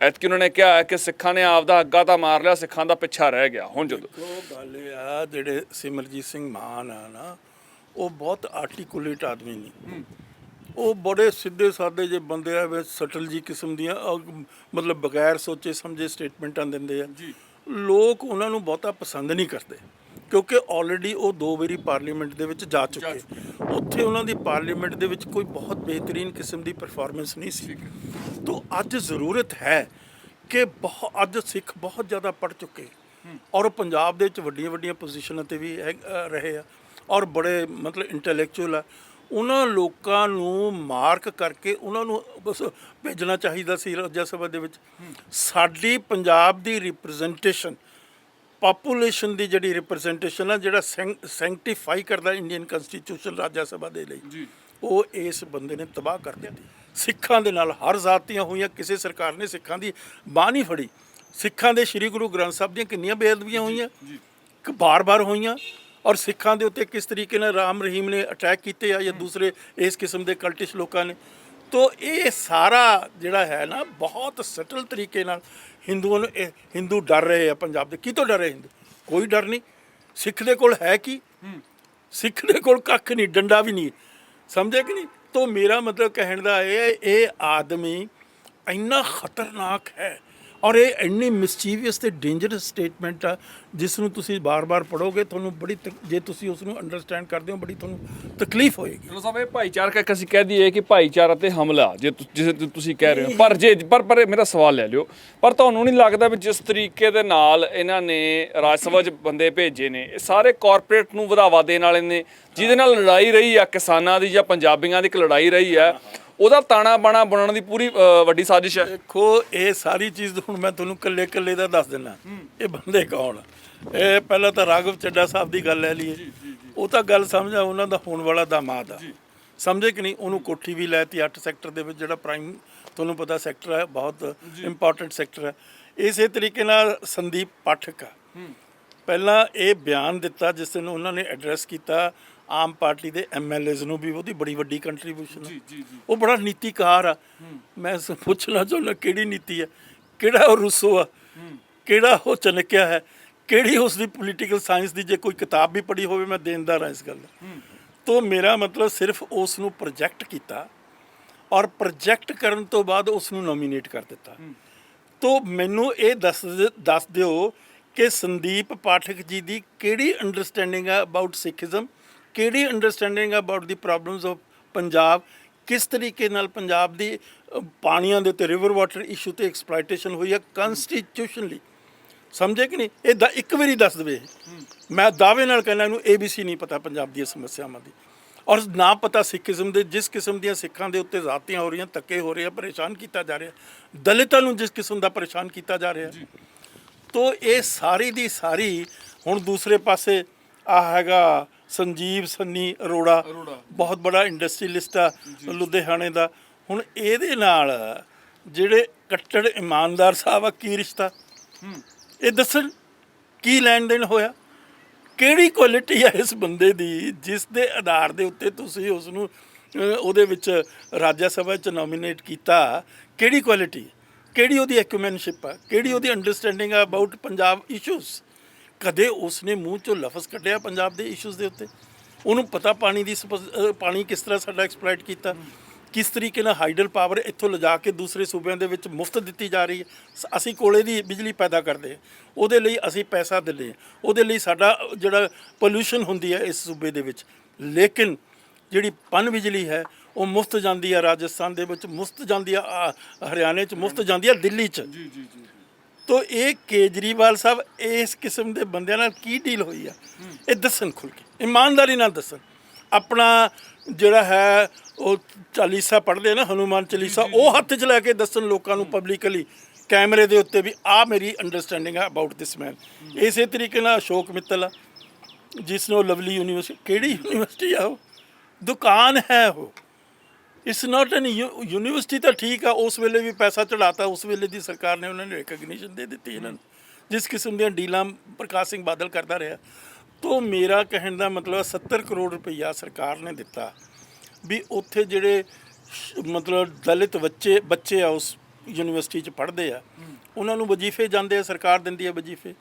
ਐਤਕੀ ਉਹਨਾਂ ਨੇ ਕਿਹਾ ਕਿ ਸਿੱਖਾਂ ਨੇ ਆਪਦਾ ਅੱਗਾ ਤਾਂ ਮਾਰ ਲਿਆ, ਸਿੱਖਾਂ ਦਾ ਪਿੱਛਾ ਰਹਿ ਗਿਆ। ਹੁਣ ਜਦੋਂ ਗੱਲ ਇਹ ਆ, ਜਿਹੜੇ ਸਿਮਰਜੀਤ ਸਿੰਘ ਮਾਨ ਆ ਨਾ, ਉਹ ਬਹੁਤ ਆਰਟੀਕੂਲੇਟ ਆਦਮੀ ਨਹੀਂ, ਉਹ ਬੜੇ ਸਿੱਧੇ ਸਾਦੇ ਜੇ ਬੰਦੇ ਆ, ਵਿੱਚ ਸਟਲ ਜੀ ਕਿਸਮ ਦੀਆਂ ਮਤਲਬ ਬਗੈਰ ਸੋਚੇ ਸਮਝੇ ਸਟੇਟਮੈਂਟਾਂ ਦਿੰਦੇ ਆ। ਲੋਕ ਉਹਨਾਂ ਨੂੰ ਬਹੁਤਾ ਪਸੰਦ ਨਹੀਂ ਕਰਦੇ ਕਿਉਂਕਿ ਆਲਰੇਡੀ ਉਹ 2 ਵਾਰੀ ਪਾਰਲੀਮੈਂਟ ਦੇ ਵਿੱਚ ਜਾ ਚੁੱਕੇ, ਉੱਥੇ ਉਹਨਾਂ ਦੀ ਪਾਰਲੀਮੈਂਟ ਦੇ ਵਿੱਚ ਕੋਈ ਬਹੁਤ ਬਿਹਤਰੀਨ ਕਿਸਮ ਦੀ ਪਰਫਾਰਮੈਂਸ ਨਹੀਂ ਸੀ। ਤਾਂ ਅੱਜ ਜ਼ਰੂਰਤ ਹੈ ਕਿ ਅੱਜ ਸਿੱਖ ਬਹੁਤ ਜ਼ਿਆਦਾ ਪੜ੍ਹ ਚੁੱਕੇ ਔਰ ਪੰਜਾਬ ਦੇ ਵਿੱਚ ਵੱਡੀਆਂ ਵੱਡੀਆਂ ਪੋਜੀਸ਼ਨਾਂ 'ਤੇ ਵੀ ਰਹੇ ਆ ਔਰ ਬੜੇ ਮਤਲਬ ਇੰਟੈਲੈਕਚੁਅਲ ਆ। ਉਹਨਾਂ ਲੋਕਾਂ ਨੂੰ ਮਾਰਕ ਕਰਕੇ ਉਹਨਾਂ ਨੂੰ ਬਸ ਭੇਜਣਾ ਚਾਹੀਦਾ ਸੀ ਰਾਜ ਸਭਾ ਦੇ ਵਿੱਚ। ਸਾਡੀ ਪੰਜਾਬ ਦੀ ਰਿਪਰੈਜ਼ੈਂਟੇਸ਼ਨ, ਪਾਪੂਲੇਸ਼ਨ ਦੀ ਜਿਹੜੀ ਰਿਪਰੈਜ਼ੈਂਟੇਸ਼ਨ ਆ, ਜਿਹੜਾ ਸੈਂਕਟੀਫਾਈ ਕਰਦਾ ਇੰਡੀਅਨ ਕੰਸਟੀਟਿਊਸ਼ਨ ਰਾਜ ਸਭਾ ਦੇ ਲਈ, ਉਹ ਇਸ ਬੰਦੇ ਨੇ ਤਬਾਹ ਕਰ ਦਿੱਤੀ। ਸਿੱਖਾਂ ਦੇ ਨਾਲ ਹਰ ਜ਼ਾਤੀਆਂ ਹੋਈਆਂ, ਕਿਸੇ ਸਰਕਾਰ ਨੇ ਸਿੱਖਾਂ ਦੀ ਬਾਂਹ ਨਹੀਂ ਫੜੀ। ਸਿੱਖਾਂ ਦੇ ਸ੍ਰੀ ਗੁਰੂ ਗ੍ਰੰਥ ਸਾਹਿਬ ਦੀਆਂ ਕਿੰਨੀਆਂ ਬੇਅਦਬੀਆਂ ਹੋਈਆਂ, ਬਾਰ-ਬਾਰ ਹੋਈਆਂ, ਔਰ ਸਿੱਖਾਂ ਦੇ ਉੱਤੇ ਕਿਸ ਤਰੀਕੇ ਨਾਲ ਰਾਮ ਰਹੀਮ ਨੇ ਅਟੈਕ ਕੀਤੇ ਆ ਜਾਂ ਦੂਸਰੇ ਇਸ ਕਿਸਮ ਦੇ ਕਲਟਿਸ਼ ਲੋਕਾਂ ਨੇ। ਤੋ ਇਹ ਸਾਰਾ ਜਿਹੜਾ ਹੈ ਨਾ, ਬਹੁਤ ਸਟਲ ਤਰੀਕੇ ਨਾਲ ਹਿੰਦੂਆਂ ਨੂੰ ਹਿੰਦੂ ਡਰ ਰਹੇ ਆ ਪੰਜਾਬ ਦੇ। ਕਿਤੋਂ ਡਰ ਰਹੇ ਹਿੰਦੂ? ਕੋਈ ਡਰ ਨਹੀਂ। ਸਿੱਖ ਦੇ ਕੋਲ ਹੈ ਕੀ? ਸਿੱਖ ਦੇ ਕੋਲ ਕੱਖ ਨਹੀਂ, ਡੰਡਾ ਵੀ ਨਹੀਂ, ਸਮਝੇ ਕਿ ਨਹੀਂ? ਤੋ ਮੇਰਾ ਮਤਲਬ ਕਹਿਣ ਦਾ ਇਹ ਆਦਮੀ ਇੰਨਾ ਖਤਰਨਾਕ ਹੈ ਔਰ ਇਹ ਇੰਨੀ ਮਿਸਚੀਵੀਅਸ ਤੇ ਡੇਂਜਰਸ ਸਟੇਟਮੈਂਟ ਆ, ਜਿਸ ਨੂੰ ਤੁਸੀਂ ਬਾਰ-ਬਾਰ ਪੜ੍ਹੋਗੇ ਤੁਹਾਨੂੰ ਬੜੀ ਜੇ ਤੁਸੀਂ ਉਸ ਨੂੰ ਅੰਡਰਸਟੈਂਡ ਕਰਦੇ ਹੋ ਬੜੀ ਤੁਹਾਨੂੰ ਤਕਲੀਫ ਹੋਏਗੀ। ਚਲੋ ਸਾਹਿਬ, ਇਹ ਭਾਈਚਾਰਕ ਅਸੀਂ ਕਹਿ ਦਈਏ ਕਿ ਭਾਈਚਾਰਾ ਤੇ ਹਮਲਾ ਜਿਸ ਤੁਸੀਂ ਕਹਿ ਰਹੇ ਹੋ, ਪਰ ਮੇਰਾ ਸਵਾਲ ਲੈ ਲਿਓ, ਪਰ ਤੁਹਾਨੂੰ ਨਹੀਂ ਲੱਗਦਾ ਵੀ ਜਿਸ ਤਰੀਕੇ ਦੇ ਨਾਲ ਇਹਨਾਂ ਨੇ ਰਾਜ ਸਭਾ 'ਚ ਬੰਦੇ ਭੇਜੇ ਨੇ, ਇਹ ਸਾਰੇ ਕਾਰਪੋਰੇਟ ਨੂੰ ਵਧਾਵਾ ਦੇਣ ਵਾਲੇ ਨੇ, ਜਿਹਦੇ ਨਾਲ ਲੜਾਈ ਰਹੀ ਆ ਕਿਸਾਨਾਂ ਦੀ ਜਾਂ ਪੰਜਾਬੀਆਂ ਦੀ ਇੱਕ ਲੜਾਈ ਰਹੀ ਆ, ਉਹਦਾ ਤਾਣਾ ਬਾਣਾ ਬਣਾਉਣ ਦੀ ਪੂਰੀ ਵੱਡੀ ਸਾਜ਼ਿਸ਼ ਹੈ? ਦੇਖੋ, ਇਹ ਸਾਰੀ ਚੀਜ਼ ਹੁਣ ਮੈਂ ਤੁਹਾਨੂੰ ਇਕੱਲੇ ਦਾ ਦੱਸ ਦਿੰਦਾ। ਇਹ ਬੰਦੇ ਕੌਣ? ਇਹ ਪਹਿਲਾਂ ਤਾਂ ਰਾਘਵ ਚੱਡਾ ਸਾਹਿਬ ਦੀ ਗੱਲ ਲੈ ਲਈਏ, ਉਹ ਤਾਂ ਗੱਲ ਸਮਝਾ, ਉਹਨਾਂ ਦਾ ਹੋਣ ਵਾਲਾ ਦਾਮਾਦ ਆ, ਸਮਝੇ ਕਿ ਨਹੀਂ? ਉਹਨੂੰ ਕੋਠੀ ਵੀ ਲੈਤੀ 8 ਸੈਕਟਰ ਦੇ ਵਿੱਚ, ਜਿਹੜਾ ਪ੍ਰਾਈਮ ਤੁਹਾਨੂੰ ਪਤਾ ਸੈਕਟਰ ਹੈ, ਬਹੁਤ ਇੰਪੋਰਟੈਂਟ ਸੈਕਟਰ ਹੈ। ਇਸੇ ਤਰੀਕੇ ਨਾਲ ਸੰਦੀਪ ਪਾਠਕ ਆ, ਪਹਿਲਾਂ ਇਹ ਬਿਆਨ ਦਿੱਤਾ ਜਿਸ ਦਿਨ ਉਹਨਾਂ ਨੇ ਐਡਰੈਸ ਕੀਤਾ ਆਮ ਪਾਰਟੀ ਦੇ MLAs ਨੂੰ ਵੀ, ਉਹਦੀ ਬੜੀ ਵੱਡੀ ਕੰਟਰੀਬਿਊਸ਼ਨ। ਉਹ ਬੜਾ ਨੀਤੀਕਾਰ ਆ। ਮੈਂ ਪੁੱਛਣਾ ਚਾਹੁੰਦਾ, ਕਿਹੜੀ ਨੀਤੀ ਹੈ? ਕਿਹੜਾ ਉਹ ਰੂਸੋ ਆ? ਕਿਹੜਾ ਉਹ ਚਨਕਿਆ ਹੈ? ਕਿਹੜੀ ਉਸ ਦੀ ਪੋਲੀਟੀਕਲ ਸਾਇੰਸ ਦੀ ਜੇ ਕੋਈ ਕਿਤਾਬ ਵੀ ਪੜ੍ਹੀ ਹੋਵੇ, ਮੈਂ ਦੇਣਦਾਰ ਹਾਂ ਇਸ ਗੱਲ ਦਾ। ਤੋ ਮੇਰਾ ਮਤਲਬ ਸਿਰਫ ਉਸ ਨੂੰ ਪ੍ਰੋਜੈਕਟ ਕੀਤਾ ਔਰ ਪ੍ਰੋਜੈਕਟ ਕਰਨ ਤੋਂ ਬਾਅਦ ਉਸ ਨੂੰ ਨੋਮੀਨੇਟ ਕਰ ਦਿੱਤਾ। ਤੋ ਮੈਨੂੰ ਇਹ ਦੱਸ ਦਿਓ ਕਿ ਸੰਦੀਪ ਪਾਠਕ ਜੀ ਦੀ ਕਿਹੜੀ ਅੰਡਰਸਟੈਂਡਿੰਗ ਆ ਅਬਾਊਟ ਸਿੱਖਿਜ਼ਮ, ਕਿਹੜੀ understanding about the problems of Punjab, ਕਿਸ ਤਰੀਕੇ ਨਾਲ ਪੰਜਾਬ ਦੀ ਪਾਣੀਆਂ ਦੇ ਉੱਤੇ ਰਿਵਰ ਵਾਟਰ ਇਸ਼ੂ ਤੇ ਐਕਸਪਲੋਇਟੇਸ਼ਨ ਹੋਈ ਹੈ ਕੰਸਟੀਟਿਊਸ਼ਨਲੀ, ਸਮਝੇ ਕਿ ਨਹੀਂ? ਇਹ ਇੱਕ ਵਾਰੀ ਦੱਸ ਦੇਵੇ। ਮੈਂ ਦਾਅਵੇ ਨਾਲ ਕਹਿੰਦਾ ਇਹਨੂੰ ABC ਨਹੀਂ ਪਤਾ ਪੰਜਾਬ ਦੀਆਂ ਸਮੱਸਿਆਵਾਂ ਦੀ, ਔਰ ਨਾ ਪਤਾ ਸਿੱਖਿਜ਼ਮ ਦੇ, ਜਿਸ ਕਿਸਮ ਦੀਆਂ ਸਿੱਖਾਂ ਦੇ ਉੱਤੇ ਜ਼ਾਤੀਆਂ ਹੋ ਰਹੀਆਂ, ਧੱਕੇ ਹੋ ਰਹੇ ਆ, ਪਰੇਸ਼ਾਨ ਕੀਤਾ ਜਾ ਰਿਹਾ, ਦਲਿਤਾਂ ਨੂੰ ਜਿਸ ਕਿਸਮ ਦਾ ਪਰੇਸ਼ਾਨ ਕੀਤਾ ਜਾ ਰਿਹਾ। ਤੋ ਇਹ ਸਾਰੀ ਦੀ ਸਾਰੀ ਹੁਣ ਦੂਸਰੇ ਪਾਸੇ ਆ ਹੈਗਾ ਸੰਜੀਵ ਸੰਨੀ ਅਰੋੜਾ, ਬਹੁਤ ਬੜਾ ਇੰਡਸਟਰੀਲਿਸਟ ਆ ਲੁਧਿਆਣੇ ਦਾ। ਹੁਣ ਇਹਦੇ ਨਾਲ ਜਿਹੜੇ ਕੱਟੜ ਇਮਾਨਦਾਰ ਸਾਹਿਬ ਆ, ਕੀ ਰਿਸ਼ਤਾ? ਇਹ ਦੱਸਣ ਕੀ ਲੈਣ ਦੇਣ ਹੋਇਆ? ਕਿਹੜੀ ਕੁਆਲਿਟੀ ਹੈ ਇਸ ਬੰਦੇ ਦੀ ਜਿਸ ਦੇ ਆਧਾਰ ਦੇ ਉੱਤੇ ਤੁਸੀਂ ਉਸ ਨੂੰ ਉਹਦੇ ਵਿੱਚ ਰਾਜ ਸਭਾ 'ਚ ਨੋਮੀਨੇਟ ਕੀਤਾ? ਕਿਹੜੀ ਕੁਆਲਿਟੀ, ਕਿਹੜੀ ਉਹਦੀ ਐਕੂਮੈਨਸ਼ਿਪ ਆ, ਕਿਹੜੀ ਉਹਦੀ ਅੰਡਰਸਟੈਂਡਿੰਗ ਆ ਅਬਾਊਟ ਪੰਜਾਬ ਇਸ਼ੂਜ਼? ਕਦੇ ਉਸਨੇ ਮੂੰਹ 'ਚੋਂ ਲਫ਼ਜ਼ ਕੱਢਿਆ ਪੰਜਾਬ ਦੇ ਇਸ਼ੂਜ਼ ਦੇ ਉੱਤੇ? ਉਹਨੂੰ ਪਤਾ ਪਾਣੀ ਕਿਸ ਤਰ੍ਹਾਂ ਸਾਡਾ ਐਕਸਪਲੋਇਟ ਕੀਤਾ, ਕਿਸ ਤਰੀਕੇ ਨਾਲ ਹਾਈਡਲ ਪਾਵਰ ਇੱਥੋਂ ਲਿਜਾ ਕੇ ਦੂਸਰੇ ਸੂਬਿਆਂ ਦੇ ਵਿੱਚ ਮੁਫਤ ਦਿੱਤੀ ਜਾ ਰਹੀ ਹੈ। ਅਸੀਂ ਕੋਲੇ ਦੀ ਬਿਜਲੀ ਪੈਦਾ ਕਰਦੇ ਹਾਂ, ਉਹਦੇ ਲਈ ਅਸੀਂ ਪੈਸਾ ਦਿੰਦੇ ਹਾਂ, ਉਹਦੇ ਲਈ ਸਾਡਾ ਜਿਹੜਾ ਪੋਲਿਊਸ਼ਨ ਹੁੰਦੀ ਹੈ ਇਸ ਸੂਬੇ ਦੇ ਵਿੱਚ, ਲੇਕਿਨ ਜਿਹੜੀ ਪਨ ਬਿਜਲੀ ਹੈ ਉਹ ਮੁਫਤ ਜਾਂਦੀ ਆ ਰਾਜਸਥਾਨ ਦੇ ਵਿੱਚ, ਮੁਫਤ ਜਾਂਦੀ ਆ ਹਰਿਆਣੇ 'ਚ, ਮੁਫਤ ਜਾਂਦੀ ਆ ਦਿੱਲੀ 'ਚ। ਤੋ ਇਹ ਕੇਜਰੀਵਾਲ ਸਾਹਿਬ ਇਸ ਕਿਸਮ ਦੇ ਬੰਦਿਆਂ ਨਾਲ ਕੀ ਡੀਲ ਹੋਈ ਆ? ਇਹ ਦੱਸਣ ਖੁੱਲ੍ਹ ਕੇ, ਇਮਾਨਦਾਰੀ ਨਾਲ ਦੱਸਣ। ਆਪਣਾ ਜਿਹੜਾ ਹੈ ਉਹ ਚਾਲੀਸਾ ਪੜ੍ਹਦੇ ਨਾ, ਹਨੂੰਮਾਨ ਚਾਲੀਸਾ, ਉਹ ਹੱਥ 'ਚ ਲੈ ਕੇ ਦੱਸਣ ਲੋਕਾਂ ਨੂੰ ਪਬਲਿਕਲੀ ਕੈਮਰੇ ਦੇ ਉੱਤੇ ਵੀ ਆਹ ਮੇਰੀ ਅੰਡਰਸਟੈਂਡਿੰਗ ਆ ਅਬਾਊਟ ਦਿਸ ਮੈਨ। ਇਸੇ ਤਰੀਕੇ ਨਾਲ ਅਸ਼ੋਕ ਮਿੱਤਲ ਆ, ਜਿਸ ਨੂੰ ਲਵਲੀ ਯੂਨੀਵਰਸਿਟੀ, ਕਿਹੜੀ ਯੂਨੀਵਰਸਿਟੀ ਆ ਉਹ? ਦੁਕਾਨ ਹੈ ਉਹ। It's not N university. ਤਾਂ ਠੀਕ ਆ, ਉਸ ਵੇਲੇ ਵੀ ਪੈਸਾ ਚੜਾਤਾ, ਉਸ ਵੇਲੇ ਦੀ ਸਰਕਾਰ ਨੇ ਉਹਨਾਂ ਨੂੰ ਰਿਕਗਨੀਸ਼ਨ ਦੇ ਦਿੱਤੀ ਇਹਨਾਂ ਨੂੰ, ਜਿਸ ਕਿਸਮ ਦੀਆਂ ਡੀਲਾਂ ਪ੍ਰਕਾਸ਼ ਸਿੰਘ ਬਾਦਲ ਕਰਦਾ ਰਿਹਾ। ਤੋ ਮੇਰਾ ਕਹਿਣ ਦਾ ਮਤਲਬ 70 ਕਰੋੜ ਰੁਪਈਆ ਸਰਕਾਰ ਨੇ ਦਿੱਤਾ ਵੀ ਉੱਥੇ ਜਿਹੜੇ ਮਤਲਬ ਦਲਿਤ ਬੱਚੇ ਆ ਉਸ ਯੂਨੀਵਰਸਿਟੀ 'ਚ ਪੜ੍ਹਦੇ ਆ, ਉਹਨਾਂ ਨੂੰ ਵਜ਼ੀਫੇ ਜਾਂਦੇ ਆ, ਸਰਕਾਰ ਦਿੰਦੀ ਆ ਵਜ਼ੀਫੇ।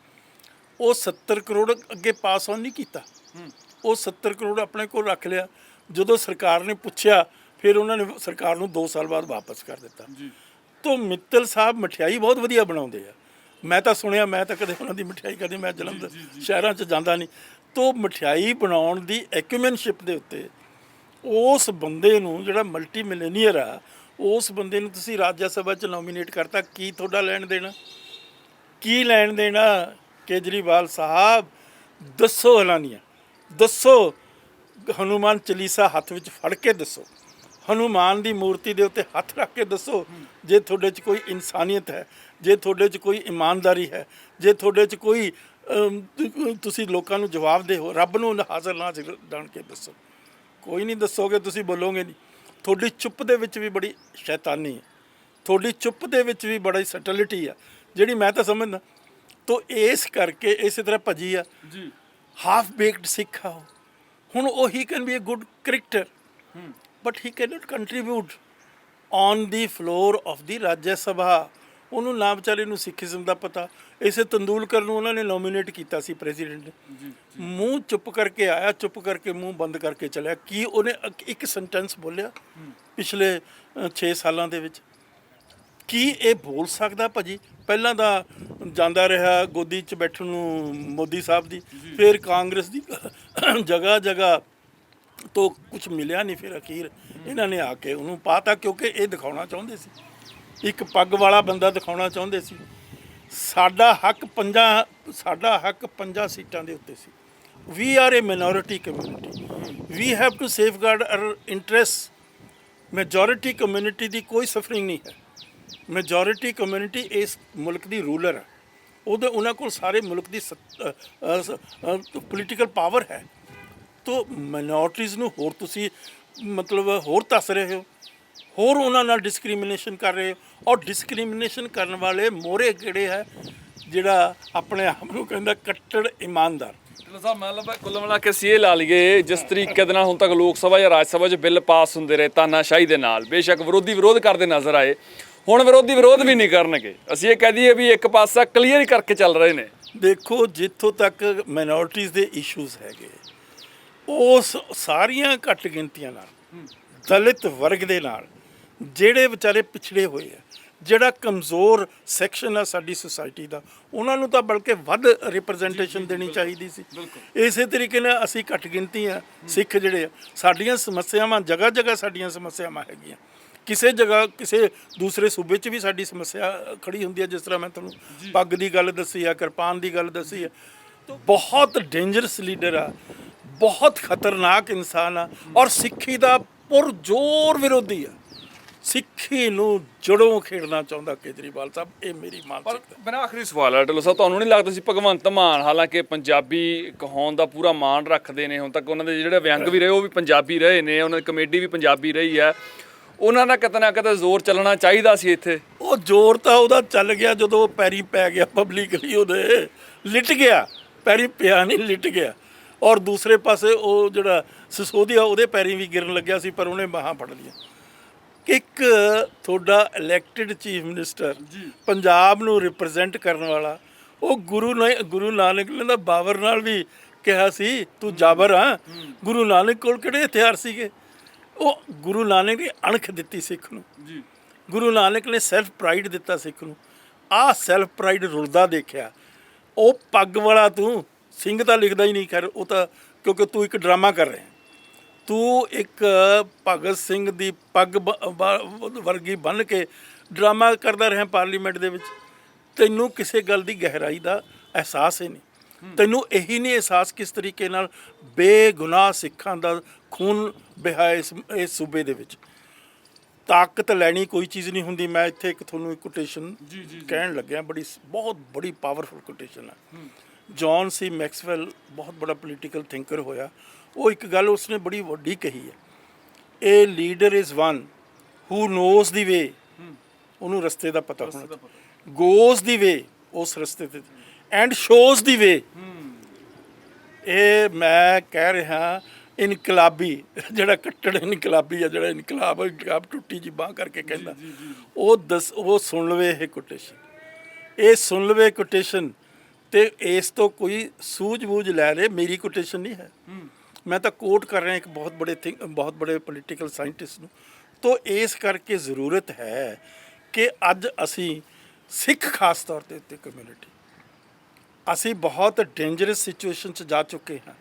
ਉਹ 70 ਕਰੋੜ ਅੱਗੇ ਪਾਸ ਆਨ ਨਹੀਂ ਕੀਤਾ, ਉਹ 70 ਕਰੋੜ ਆਪਣੇ ਕੋਲ ਰੱਖ ਲਿਆ। ਜਦੋਂ ਸਰਕਾਰ ਨੇ ਪੁੱਛਿਆ ਫਿਰ ਉਹਨਾਂ ਨੇ ਸਰਕਾਰ ਨੂੰ 2 ਸਾਲ ਬਾਅਦ ਵਾਪਸ ਕਰ ਦਿੱਤਾ। ਤੋ ਮਿੱਤਲ ਸਾਹਿਬ ਮਠਿਆਈ ਬਹੁਤ ਵਧੀਆ ਬਣਾਉਂਦੇ ਆ, ਮੈਂ ਤਾਂ ਸੁਣਿਆ, ਮੈਂ ਤਾਂ ਕਦੇ ਉਹਨਾਂ ਦੀ ਮਠਿਆਈ ਕਦੇ ਮੈਂ ਜਲੰਧਰ ਸ਼ਹਿਰਾਂ 'ਚ ਜਾਂਦਾ ਨਹੀਂ। ਤੋ ਮਠਿਆਈ ਬਣਾਉਣ ਦੀ ਐਕੂਮੈਨਸ਼ਿਪ ਦੇ ਉੱਤੇ ਉਸ ਬੰਦੇ ਨੂੰ, ਜਿਹੜਾ ਮਲਟੀ ਮਿਲੀਨੀਅਰ ਆ, ਉਸ ਬੰਦੇ ਨੂੰ ਤੁਸੀਂ ਰਾਜ ਸਭਾ 'ਚ ਨੋਮੀਨੇਟ ਕਰਤਾ। ਕੀ ਤੁਹਾਡਾ ਲੈਣ ਦੇਣਾ, ਕੀ ਲੈਣ ਦੇਣਾ? ਕੇਜਰੀਵਾਲ ਸਾਹਿਬ ਦੱਸੋ, ਐਲਾਨੀਆਂ ਦੱਸੋ, ਹਨੂੰਮਾਨ ਚਾਲੀਸਾ ਹੱਥ ਵਿੱਚ ਫੜ ਕੇ ਦੱਸੋ, ਹਨੂੰਮਾਨ ਦੀ ਮੂਰਤੀ ਦੇ ਉੱਤੇ ਹੱਥ ਰੱਖ ਕੇ ਦੱਸੋ ਜੇ ਤੁਹਾਡੇ 'ਚ ਕੋਈ ਇਨਸਾਨੀਅਤ ਹੈ, ਜੇ ਤੁਹਾਡੇ 'ਚ ਕੋਈ ਇਮਾਨਦਾਰੀ ਹੈ, ਜੇ ਤੁਹਾਡੇ 'ਚ ਕੋਈ ਤੁਸੀਂ ਲੋਕਾਂ ਨੂੰ ਜਵਾਬਦੇਹ ਹੋ, ਰੱਬ ਨੂੰ ਹਾਜ਼ਰ ਨਾ ਜਾਣ ਕੇ ਦੱਸੋ। ਕੋਈ ਨਹੀਂ ਦੱਸੋਗੇ, ਤੁਸੀਂ ਬੋਲੋਗੇ ਨਹੀਂ। ਤੁਹਾਡੀ ਚੁੱਪ ਦੇ ਵਿੱਚ ਵੀ ਬੜੀ ਸ਼ੈਤਾਨੀ ਹੈ, ਤੁਹਾਡੀ ਚੁੱਪ ਦੇ ਵਿੱਚ ਵੀ ਬੜੀ ਸਟੈਲਿਟੀ ਆ, ਜਿਹੜੀ ਮੈਂ ਤਾਂ ਸਮਝਦਾ। ਤੋ ਇਸ ਕਰਕੇ ਇਸੇ ਤਰ੍ਹਾਂ ਭੱਜੀ ਆ ਜੀ, ਹਾਫ ਬੇਕਡ ਸਿੱਖ ਆ ਉਹ। ਹੁਣ ਉਹ he can be a good cricketer, but he can not contribute on the floor of the Rajya Sabha. ਉਹਨੂੰ ਨਾ ਵਿਚਾਰੇ ਨੂੰ ਸਿੱਖੀਜ਼ਮ ਦਾ ਪਤਾ। ਇਸੇ ਤੰਦੂਲਕਰ ਨੂੰ ਉਹਨਾਂ ਨੇ ਨੋਮੀਨੇਟ ਕੀਤਾ ਸੀ ਪ੍ਰੈਜ਼ੀਡੈਂਟ ਨੇ, ਮੂੰਹ ਚੁੱਪ ਕਰਕੇ ਆਇਆ, ਚੁੱਪ ਕਰਕੇ ਮੂੰਹ ਬੰਦ ਕਰਕੇ ਚਲਿਆ। ਕੀ ਉਹਨੇ ਇੱਕ ਸੈਂਟੈਂਸ ਬੋਲਿਆ ਪਿਛਲੇ 6 ਸਾਲਾਂ ਦੇ ਵਿੱਚ? ਕੀ ਇਹ ਬੋਲ ਸਕਦਾ ਭਾਜੀ? ਪਹਿਲਾਂ ਤਾਂ ਜਾਂਦਾ ਰਿਹਾ ਗੋਦੀ 'ਚ ਬੈਠਣ ਨੂੰ ਮੋਦੀ ਸਾਹਿਬ ਦੀ, ਫਿਰ ਕਾਂਗਰਸ ਦੀ ਜਗ੍ਹਾ ਜਗ੍ਹਾ ਤੋਂ ਕੁਝ ਮਿਲਿਆ ਨਹੀਂ, ਫਿਰ ਅਖੀਰ ਇਹਨਾਂ ਨੇ ਆ ਕੇ ਉਹਨੂੰ ਪਾਤਾ, ਕਿਉਂਕਿ ਇਹ ਦਿਖਾਉਣਾ ਚਾਹੁੰਦੇ ਸੀ, ਇੱਕ ਪੱਗ ਵਾਲਾ ਬੰਦਾ ਦਿਖਾਉਣਾ ਚਾਹੁੰਦੇ ਸੀ। ਸਾਡਾ ਹੱਕ 5 ਸੀਟਾਂ ਦੇ ਉੱਤੇ ਸੀ। We are a minority community, we have to safeguard our interest. Majority community ਦੀ ਕੋਈ ਸਫਰਿੰਗ ਨਹੀਂ ਹੈ। ਮੈਜੋਰਿਟੀ ਕਮਿਊਨਿਟੀ ਇਸ ਮੁਲਕ ਦੀ ਰੂਲਰ ਹੈ, ਉਹਨਾਂ ਕੋਲ ਸਾਰੇ ਮੁਲਕ ਦੀ ਪੋਲੀਟੀਕਲ ਪਾਵਰ ਹੈ। ਤੋ ਮਾਈਨੋਰਟੀਜ਼ ਨੂੰ ਹੋਰ ਤੁਸੀਂ ਮਤਲਬ ਹੋਰ ਦੱਸ ਰਹੇ ਹੋ, ਹੋਰ ਉਹਨਾਂ ਨਾਲ ਡਿਸਕ੍ਰਿਮੀਨੇਸ਼ਨ ਕਰ ਰਹੇ ਹੋ। ਔਰ ਡਿਸਕ੍ਰਿਮੀਨੇਸ਼ਨ ਕਰਨ ਵਾਲੇ ਮੋਹਰੇ ਕਿਹੜੇ ਹੈ? ਜਿਹੜਾ ਆਪਣੇ ਆਪ ਨੂੰ ਕਹਿੰਦਾ ਕੱਟੜ ਇਮਾਨਦਾਰ। ਸਾਹਿਬ ਮਤਲਬ ਕੁੱਲ ਮਿਲਾ ਕੇ ਅਸੀਂ ਇਹ ਲਾ ਲਈਏ, ਜਿਸ ਤਰੀਕੇ ਦੇ ਨਾਲ ਹੁਣ ਤੱਕ ਲੋਕ ਸਭਾ ਜਾਂ ਰਾਜ ਸਭਾ 'ਚ ਬਿੱਲ ਪਾਸ ਹੁੰਦੇ ਰਹੇ ਤਾਨਾਸ਼ਾਹੀ ਦੇ ਨਾਲ, ਬੇਸ਼ੱਕ ਵਿਰੋਧ ਕਰਦੇ ਨਜ਼ਰ ਆਏ, ਹੁਣ ਵਿਰੋਧ ਵੀ ਨਹੀਂ ਕਰਨਗੇ। ਅਸੀਂ ਇਹ ਕਹਿ ਦਈਏ ਵੀ ਇੱਕ ਪਾਸਾ ਕਲੀਅਰ ਹੀ ਕਰਕੇ ਚੱਲ ਰਹੇ ਨੇ। ਦੇਖੋ, ਜਿੱਥੋਂ ਤੱਕ ਮਾਈਨੋਰਟੀਜ਼ ਦੇ ਇਸ਼ੂਜ਼ ਹੈਗੇ, ਉਸ ਸਾਰੀਆਂ ਘੱਟ ਗਿਣਤੀਆਂ ਨਾਲ, ਦਲਿਤ ਵਰਗ ਦੇ ਨਾਲ, ਜਿਹੜੇ ਵਿਚਾਰੇ ਪਿਛੜੇ ਹੋਏ ਆ, ਜਿਹੜਾ ਕਮਜ਼ੋਰ ਸੈਕਸ਼ਨ ਆ ਸਾਡੀ ਸੁਸਾਇਟੀ ਦਾ, ਉਹਨਾਂ ਨੂੰ ਤਾਂ ਬਲਕਿ ਵੱਧ ਰਿਪਰੈਜ਼ੈਂਟੇਸ਼ਨ ਦੇਣੀ ਚਾਹੀਦੀ ਸੀ। ਇਸੇ ਤਰੀਕੇ ਨਾਲ ਅਸੀਂ ਘੱਟ ਗਿਣਤੀ ਆ ਸਿੱਖ ਜਿਹੜੇ ਆ, ਸਾਡੀਆਂ ਸਮੱਸਿਆਵਾਂ ਜਗ੍ਹਾ ਜਗ੍ਹਾ ਸਾਡੀਆਂ ਸਮੱਸਿਆਵਾਂ ਹੈਗੀਆਂ। ਕਿਸੇ ਜਗ੍ਹਾ ਕਿਸੇ ਦੂਸਰੇ ਸੂਬੇ 'ਚ ਵੀ ਸਾਡੀ ਸਮੱਸਿਆ ਖੜੀ ਹੁੰਦੀ ਹੈ। ਜਿਸ ਤਰ੍ਹਾਂ ਮੈਂ ਤੁਹਾਨੂੰ ਪੱਗ ਦੀ ਗੱਲ ਦੱਸੀ ਆ, ਕਿਰਪਾਨ ਦੀ ਗੱਲ ਦੱਸੀ ਆ। ਬਹੁਤ ਡੇਂਜਰਸ ਲੀਡਰ ਆ, ਬਹੁਤ ਖਤਰਨਾਕ ਇਨਸਾਨ ਆ, ਔਰ ਸਿੱਖੀ ਦਾ ਪੁਰਜ਼ੋਰ ਵਿਰੋਧੀ ਆ। ਸਿੱਖੀ ਨੂੰ ਜੜੋਂ ਖੇਡਣਾ ਚਾਹੁੰਦਾ ਕੇਜਰੀਵਾਲ ਸਾਹਿਬ। ਇਹ ਮੇਰੀ ਮਾਨਸਿਕਤਾ। ਮੇਰਾ ਆਖਰੀ ਸਵਾਲ ਹੈ ਢਿੱਲੋਂ ਸਾਹਿਬ, ਤੁਹਾਨੂੰ ਨਹੀਂ ਲੱਗਦਾ ਸੀ ਭਗਵੰਤ ਮਾਨ ਹਾਲਾਂਕਿ ਪੰਜਾਬੀ ਕਹਾਉਣ ਦਾ ਪੂਰਾ ਮਾਣ ਰੱਖਦੇ ਨੇ, ਹੁਣ ਤੱਕ ਉਹਨਾਂ ਦੇ ਜਿਹੜੇ ਵਿਅੰਗ ਵੀ ਰਹੇ ਉਹ ਵੀ ਪੰਜਾਬੀ ਰਹੇ ਨੇ, ਉਹਨਾਂ ਦੀ ਕਮੇਡੀ ਵੀ ਪੰਜਾਬੀ ਰਹੀ ਹੈ, ਉਹਨਾਂ ਦਾ ਕਿਤੇ ਨਾ ਕਿਤੇ ਜ਼ੋਰ ਚੱਲਣਾ ਚਾਹੀਦਾ ਸੀ ਇੱਥੇ? ਉਹ ਜ਼ੋਰ ਤਾਂ ਉਹਦਾ ਚੱਲ ਗਿਆ ਜਦੋਂ ਪੈਰੀ ਪੈ ਗਿਆ ਪਬਲਿਕਲੀ, ਉਹਦੇ ਲਿਟ ਗਿਆ, ਪੈਰੀ ਪਿਆ ਨਹੀਂ, ਲਿਟ ਗਿਆ। ਔਰ ਦੂਸਰੇ ਪਾਸੇ ਉਹ ਜਿਹੜਾ ਸਿਸੋਦੀਆ ਉਹਦੇ ਪੈਰੀਂ ਵੀ ਗਿਰਨ ਲੱਗਿਆ ਸੀ, ਪਰ ਉਹਨੇ ਬਾਹਾਂ ਫੜ ਲਈਆਂ। ਇੱਕ ਤੁਹਾਡਾ ਇਲੈਕਟਿਡ ਚੀਫ ਮਿਨਿਸਟਰ ਪੰਜਾਬ ਨੂੰ ਰਿਪਰੈਜ਼ੈਂਟ ਕਰਨ ਵਾਲਾ, ਉਹ ਗੁਰੂ ਨਾਨਕ ਨੇ ਤਾਂ ਬਾਬਰ ਨਾਲ ਵੀ ਕਿਹਾ ਸੀ ਤੂੰ ਜਾਬਰ ਆ। ਗੁਰੂ ਨਾਨਕ ਕੋਲ ਕਿਹੜੇ ਹਥਿਆਰ ਸੀਗੇ? ਉਹ ਗੁਰੂ ਨਾਨਕ ਨੇ ਅਣਖ ਦਿੱਤੀ ਸਿੱਖ ਨੂੰ, ਗੁਰੂ ਨਾਨਕ ਨੇ ਸੈਲਫ ਪ੍ਰਾਈਡ ਦਿੱਤਾ ਸਿੱਖ ਨੂੰ। ਆਹ ਸੈਲਫ ਪ੍ਰਾਈਡ ਰੁਲਦਾ ਦੇਖਿਆ। ਉਹ ਪੱਗ ਵਾਲਾ ਤੂੰ ਸਿੰਘ ਤਾਂ ਲਿਖਦਾ ਹੀ ਨਹੀਂ, ਖੈਰ ਉਹ ਤਾਂ ਕਿਉਂਕਿ ਤੂੰ ਇੱਕ ਡਰਾਮਾ ਕਰ ਰਿਹਾ। ਤੂੰ ਇੱਕ ਭਗਤ ਸਿੰਘ ਦੀ ਪੱਗ ਵਰਗੀ ਬੰਨ੍ਹ ਕੇ ਡਰਾਮਾ ਕਰਦਾ ਰਿਹਾ ਪਾਰਲੀਮੈਂਟ ਦੇ ਵਿੱਚ। ਤੈਨੂੰ ਕਿਸੇ ਗੱਲ ਦੀ ਗਹਿਰਾਈ ਦਾ ਅਹਿਸਾਸ ਹੀ ਨਹੀਂ। ਤੈਨੂੰ ਇਹੀ ਨਹੀਂ ਅਹਿਸਾਸ ਕਿਸ ਤਰੀਕੇ ਨਾਲ ਬੇਗੁਨਾਹ ਸਿੱਖਾਂ ਦਾ ਖੂਨ ਬਹਾਇਆ ਇਸ ਸੂਬੇ ਦੇ ਵਿੱਚ। ਤਾਕਤ ਲੈਣੀ ਕੋਈ ਚੀਜ਼ ਨਹੀਂ ਹੁੰਦੀ। ਮੈਂ ਇੱਥੇ ਇੱਕ ਤੁਹਾਨੂੰ ਇੱਕ ਕੋਟੇਸ਼ਨ ਕਹਿਣ ਲੱਗਿਆ, ਬਹੁਤ ਬੜੀ ਪਾਵਰਫੁਲ ਕੋਟੇਸ਼ਨ ਹੈ। ਜੌਨ ਸੀ ਮੈਕਸਵੈਲ ਬਹੁਤ ਬੜਾ ਪੋਲੀਟੀਕਲ ਥਿੰਕਰ ਹੋਇਆ। ਉਹ ਇੱਕ ਗੱਲ ਉਸਨੇ ਬੜੀ ਵੱਡੀ ਕਹੀ ਹੈ, a leader is one who knows the way, ਉਹਨੂੰ ਰਸਤੇ ਦਾ ਪਤਾ ਹੋਣਾ, ਗੋਜ਼ ਦੀ ਵੇ ਉਸ ਰਸਤੇ ਤੇ, ਐਂਡ ਸ਼ੋਜ਼ ਦੀ ਵੇ। ਇਹ ਮੈਂ ਕਹਿ ਰਿਹਾ ਇਨਕਲਾਬੀ, ਜਿਹੜਾ ਕੱਟੜ ਇਨਕਲਾਬੀ ਆ, ਜਿਹੜਾ ਇਨਕਲਾਬ ਟੁੱਟੀ ਜੀ ਬਾਂਹ ਕਰਕੇ ਕਹਿੰਦਾ, ਉਹ ਸੁਣ ਲਵੇ ਇਹ ਕੋਟੇਸ਼ਨ, ਇਹ ਸੁਣ ਲਵੇ ਕੋਟੇਸ਼ਨ, ਤੇ ਇਸ ਤੋਂ ਕੋਈ ਸੂਝ-ਬੂਝ ਲੈ ਲੈ। ਮੇਰੀ ਕੋਟੇਸ਼ਨ ਨਹੀਂ ਹੈ, ਮੈਂ ਤਾਂ ਕੋਟ ਕਰ ਰਿਹਾ ਇੱਕ ਬਹੁਤ ਬੜੇ ਪੋਲੀਟੀਕਲ ਸਾਇੰਟਿਸਟ ਨੂੰ। ਤੋਂ ਇਸ ਕਰਕੇ ਜ਼ਰੂਰਤ ਹੈ ਕਿ ਅੱਜ ਅਸੀਂ ਸਿੱਖ ਖਾਸ ਤੌਰ 'ਤੇ ਕਮਿਊਨਿਟੀ, ਅਸੀਂ ਬਹੁਤ ਡੇਂਜਰਸ ਸਿਚੁਏਸ਼ਨ 'ਚ ਜਾ ਚੁੱਕੇ ਹਾਂ।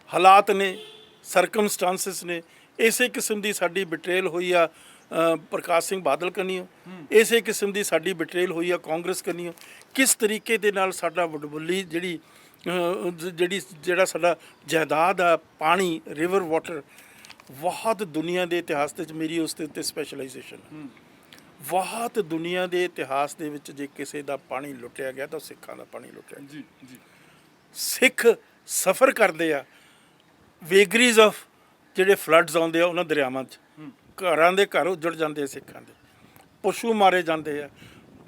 ਹਾਲਾਤ ਨੇ, ਸਰਕਮਸਟਾਂਸਿਸ ਨੇ, ਇਸੇ ਕਿਸਮ ਦੀ ਸਾਡੀ ਬਿਟਰੇਲ ਹੋਈ ਆ ਪ੍ਰਕਾਸ਼ ਸਿੰਘ ਬਾਦਲ ਕੰਨੀਓ, ਇਸੇ ਕਿਸਮ ਦੀ ਸਾਡੀ ਬਿਟਰੇਲ ਹੋਈ ਆ ਕਾਂਗਰਸ ਕੰਨੀਓ। ਕਿਸ ਤਰੀਕੇ ਦੇ ਨਾਲ ਸਾਡਾ ਵਡਬੁੱਲੀ ਜਿਹੜਾ ਸਾਡਾ ਜਾਇਦਾਦ ਆ, ਪਾਣੀ, ਰਿਵਰ ਵਾਟਰ, ਬਹੁਤ ਦੁਨੀਆ ਦੇ ਇਤਿਹਾਸ ਦੇ ਵਿੱਚ ਮੇਰੀ ਉਸ ਦੇ ਉੱਤੇ ਸਪੈਸ਼ਲਾਈਜੇਸ਼ਨ ਹੈ। ਬਹੁਤ ਦੁਨੀਆ ਦੇ ਇਤਿਹਾਸ ਦੇ ਵਿੱਚ ਜੇ ਕਿਸੇ ਦਾ ਪਾਣੀ ਲੁੱਟਿਆ ਗਿਆ ਤਾਂ ਸਿੱਖਾਂ ਦਾ ਪਾਣੀ ਲੁੱਟਿਆ। ਸਿੱਖ ਸਫ਼ਰ ਕਰਦੇ ਆ ਵੇਗਰੀਜ਼ ਆਫ ਜਿਹੜੇ ਫਲੱਡਸ ਆਉਂਦੇ ਆ ਉਹਨਾਂ ਦਰਿਆਵਾਂ 'ਚ, ਘਰਾਂ ਦੇ ਘਰ ਉੱਜੜ ਜਾਂਦੇ ਆ ਸਿੱਖਾਂ ਦੇ, ਪਸ਼ੂ ਮਾਰੇ ਜਾਂਦੇ ਆ,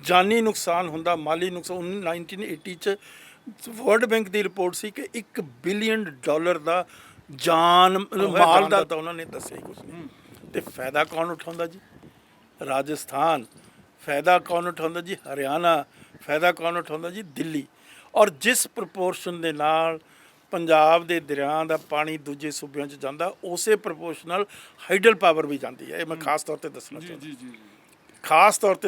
ਜਾਨੀ ਨੁਕਸਾਨ ਹੁੰਦਾ, ਮਾਲੀ ਨੁਕਸਾਨ। 1980 'ਚ ਵਰਲਡ ਬੈਂਕ ਦੀ ਰਿਪੋਰਟ ਸੀ ਕਿ $1 ਬਿਲੀਅਨ ਦਾ ਜਾਨ ਮਾਲ ਦਾ ਤਾਂ ਉਹਨਾਂ ਨੇ ਦੱਸਿਆ ਹੀ ਕੁਛ ਨਹੀਂ। ਤੇ ਫਾਇਦਾ ਕੌਣ ਉਠਾਉਂਦਾ ਜੀ? ਰਾਜਸਥਾਨ। ਫਾਇਦਾ ਕੌਣ ਉਠਾਉਂਦਾ ਜੀ? ਹਰਿਆਣਾ। ਫਾਇਦਾ ਕੌਣ ਉਠਾਉਂਦਾ ਜੀ? ਦਿੱਲੀ। ਔਰ ਜਿਸ ਪ੍ਰਪੋਰਸ਼ਨ ਦੇ ਨਾਲ ਪੰਜਾਬ ਦੇ ਦਰਿਆ ਦਾ ਪਾਣੀ ਦੂਜੇ ਸੂਬਿਆਂ 'ਚ ਜਾਂਦਾ, ਉਸੇ ਪ੍ਰਪੋਰਸ਼ਨਲ ਹਾਈਡਲ ਪਾਵਰ ਵੀ ਜਾਂਦੀ ਹੈ। ਇਹ ਮੈਂ ਖਾਸ ਤੌਰ 'ਤੇ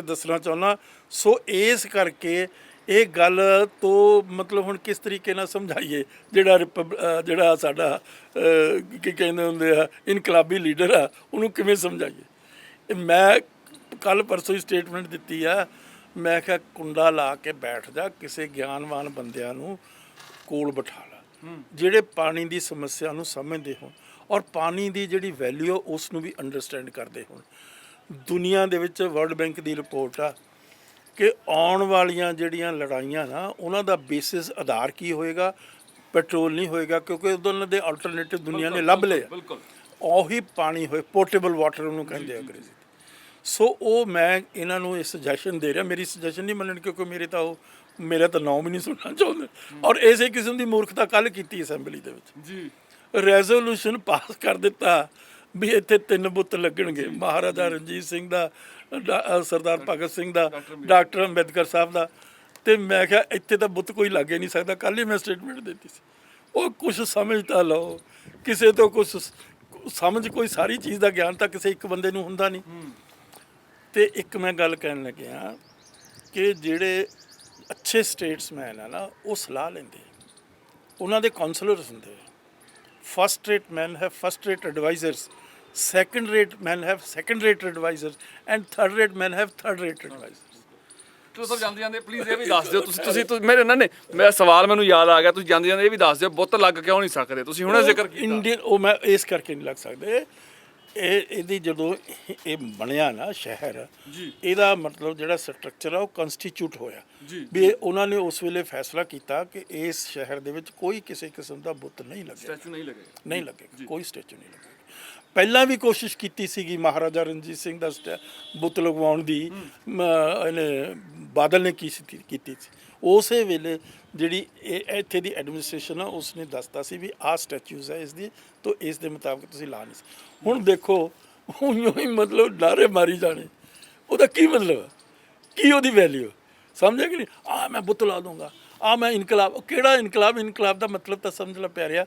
ਦੱਸਣਾ ਚਾਹੁੰਦਾ। ਸੋ ਇਸ ਕਰਕੇ ਇਹ ਗੱਲ ਤੋਂ ਮਤਲਬ ਹੁਣ ਕਿਸ ਤਰੀਕੇ ਨਾਲ ਸਮਝਾਈਏ ਜਿਹੜਾ ਸਾਡਾ ਕੀ ਕਹਿੰਦੇ ਹੁੰਦੇ ਆ ਇਨਕਲਾਬੀ ਲੀਡਰ ਆ, ਉਹਨੂੰ ਕਿਵੇਂ ਸਮਝਾਈਏ? ਮੈਂ ਕੱਲ੍ਹ ਪਰਸੋਂ ਹੀ ਸਟੇਟਮੈਂਟ ਦਿੱਤੀ ਆ, ਮੈਂ ਕਿਹਾ ਕੁੰਡਾ ਲਾ ਕੇ ਬੈਠ ਜਾ, ਕਿਸੇ ਗਿਆਨਵਾਨ ਬੰਦਿਆਂ ਨੂੰ ਕੋਲ ਬਿਠਾ ਲਾ ਜਿਹੜੇ ਪਾਣੀ ਦੀ ਸਮੱਸਿਆ ਨੂੰ ਸਮਝਦੇ ਹੋਣ ਔਰ ਪਾਣੀ ਦੀ ਜਿਹੜੀ ਵੈਲਿਊ ਉਸ ਨੂੰ ਵੀ ਅੰਡਰਸਟੈਂਡ ਕਰਦੇ ਹੋਣ। ਦੁਨੀਆ ਦੇ ਵਿੱਚ ਵਰਲਡ ਬੈਂਕ ਦੀ ਰਿਪੋਰਟ ਆ ਕਿ ਆਉਣ ਵਾਲੀਆਂ ਜਿਹੜੀਆਂ ਲੜਾਈਆਂ ਨਾ, ਉਹਨਾਂ ਦਾ ਬੇਸਿਸ ਆਧਾਰ ਕੀ ਹੋਏਗਾ? ਪੈਟਰੋਲ ਨਹੀਂ ਹੋਏਗਾ, ਕਿਉਂਕਿ ਉਹਨਾਂ ਦੇ ਆਲਟਰਨੇਟਿਵ ਦੁਨੀਆ ਨੇ ਲੱਭ ਲਏ। ਉਹੀ ਪਾਣੀ ਹੋਏ, ਪੋਰਟੇਬਲ ਵਾਟਰ ਉਹਨੂੰ ਕਹਿੰਦੇ ਆ ਅੰਗਰੇਜ਼ੀ। ਸੋ ਉਹ ਮੈਂ ਇਹਨਾਂ ਨੂੰ ਇਹ ਸੁਜੈਸ਼ਨ ਦੇ ਰਿਹਾ, ਮੇਰੀ ਸੁਜੈਸ਼ਨ ਨਹੀਂ ਮੰਨਣ, ਕਿਉਂਕਿ ਮੇਰਾ ਤਾਂ ਨਾਮ ਵੀ ਨਹੀਂ ਸੁਣਨਾ ਚਾਹੁੰਦੇ। ਔਰ ਇਸੇ ਕਿਸਮ ਦੀ ਮੂਰਖਤਾ ਕੱਲ੍ਹ ਕੀਤੀ ਅਸੈਂਬਲੀ ਦੇ ਵਿੱਚ, ਰੈਜ਼ੋਲੂਸ਼ਨ ਪਾਸ ਕਰ ਦਿੱਤਾ ਵੀ ਇੱਥੇ 3 ਬੁੱਤ ਲੱਗਣਗੇ, ਮਹਾਰਾਜਾ ਰਣਜੀਤ ਸਿੰਘ ਦਾ, ਸਰਦਾਰ ਭਗਤ ਸਿੰਘ ਦਾ, ਡਾਕਟਰ ਅੰਬੇਦਕਰ ਸਾਹਿਬ ਦਾ। ਤੇ ਮੈਂ ਕਿਹਾ ਇੱਥੇ ਤਾਂ ਬੁੱਤ ਕੋਈ ਲੱਗ ਹੀ ਨਹੀਂ ਸਕਦਾ। ਕੱਲ੍ਹ ਹੀ ਮੈਂ ਸਟੇਟਮੈਂਟ ਦਿੱਤੀ ਸੀ। ਉਹ ਕੁਛ ਸਮਝ ਤਾਂ ਲਓ, ਕਿਸੇ ਤੋਂ ਕੁਛ ਸਮਝ, ਕੋਈ ਸਾਰੀ ਚੀਜ਼ ਦਾ ਗਿਆਨ ਤਾਂ ਕਿਸੇ ਇੱਕ ਬੰਦੇ ਨੂੰ ਹੁੰਦਾ ਨਹੀਂ। ਤੇ ਇੱਕ ਮੈਂ ਗੱਲ ਕਹਿਣ ਲੱਗਿਆ ਕਿ ਜਿਹੜੇ ਅੱਛੇ ਸਟੇਟਸਮੈਨ ਆ ਨਾ, ਉਹ ਸਲਾਹ ਲੈਂਦੇ, ਉਹਨਾਂ ਦੇ ਕਾਉਂਸਲਰਸ ਹੁੰਦੇ। First rate man have first rate advisers, second rate men have second rate advisors and third rate men have third rate advisors। ਤੁਸੀਂ ਜਾਂਦੇ ਪਲੀਜ਼ ਇਹ ਵੀ ਦੱਸ ਦਿਓ, ਤੁਸੀਂ ਮੇਰੇ ਇਹਨਾਂ ਨੇ ਮੇਰਾ ਸਵਾਲ ਮੈਨੂੰ ਯਾਦ ਆ ਗਿਆ, ਤੁਸੀਂ ਜਾਂਦੇ ਇਹ ਵੀ ਦੱਸ ਦਿਓ ਬੁੱਤ ਲੱਗ ਕਿਉਂ ਨਹੀਂ ਸਕਦੇ? ਤੁਸੀਂ ਹੁਣੇ ਜ਼ਿਕਰ ਕੀਤਾ ਇੰਡੀਅਨ, ਉਹ ਮੈਂ ਇਸ ਕਰਕੇ ਨਹੀਂ ਲੱਗ ਸਕਦੇ। ਇਹਦੀ ਜਦੋਂ ਇਹ ਬਣਿਆ ਨਾ ਸ਼ਹਿਰ, ਇਹਦਾ ਮਤਲਬ ਜਿਹੜਾ ਸਟਰਕਚਰ ਆ ਉਹ ਕੰਸਟੀਚਿਊਟ ਹੋਇਆ ਵੀ ਉਹਨਾਂ ਨੇ ਉਸ ਵੇਲੇ ਫੈਸਲਾ ਕੀਤਾ ਕਿ ਇਸ ਸ਼ਹਿਰ ਦੇ ਵਿੱਚ ਕੋਈ ਕਿਸੇ ਕਿਸਮ ਦਾ ਬੁੱਤ ਨਹੀਂ ਲੱਗੇਗਾ, ਨਹੀਂ ਲੱਗੇਗਾ, ਕੋਈ ਸਟੈਚੂ ਨਹੀਂ ਲੱਗੇਗਾ। ਪਹਿਲਾਂ ਵੀ ਕੋਸ਼ਿਸ਼ ਕੀਤੀ ਸੀਗੀ ਮਹਾਰਾਜਾ ਰਣਜੀਤ ਸਿੰਘ ਦਾ ਬੁੱਤ ਲਗਵਾਉਣ ਦੀ, ਇਹਨੇ ਬਾਦਲ ਨੇ ਕੀਤੀ ਸੀ। ਉਸੇ ਵੇਲੇ ਜਿਹੜੀ ਇੱਥੇ ਦੀ ਐਡਮਿਨਿਸਟ੍ਰੇਸ਼ਨ ਆ ਉਸਨੇ ਦੱਸਤਾ ਸੀ ਵੀ ਆਹ ਸਟੈਚੂਜ਼ ਹੈ ਇਸ ਦੀ, ਤਾਂ ਇਸ ਦੇ ਮੁਤਾਬਕ ਤੁਸੀਂ ਲਾ ਨਹੀਂ ਸੀ। ਹੁਣ ਦੇਖੋ ਉਈਓ ਹੀ ਮਤਲਬ ਨਾਅਰੇ ਮਾਰੀ ਜਾਣੇ, ਉਹਦਾ ਕੀ ਮਤਲਬ, ਕੀ ਉਹਦੀ ਵੈਲਿਊ, ਸਮਝਿਆ ਕਿ ਨਹੀਂ। ਮੈਂ ਬੁੱਤ ਲਾ ਦੂੰਗਾ, ਮੈਂ ਇਨਕਲਾਬ, ਕਿਹੜਾ ਇਨਕਲਾਬ, ਇਨਕਲਾਬ ਦਾ ਮਤਲਬ ਤਾਂ ਸਮਝ ਲੈ ਪਿਆਰਿਆ,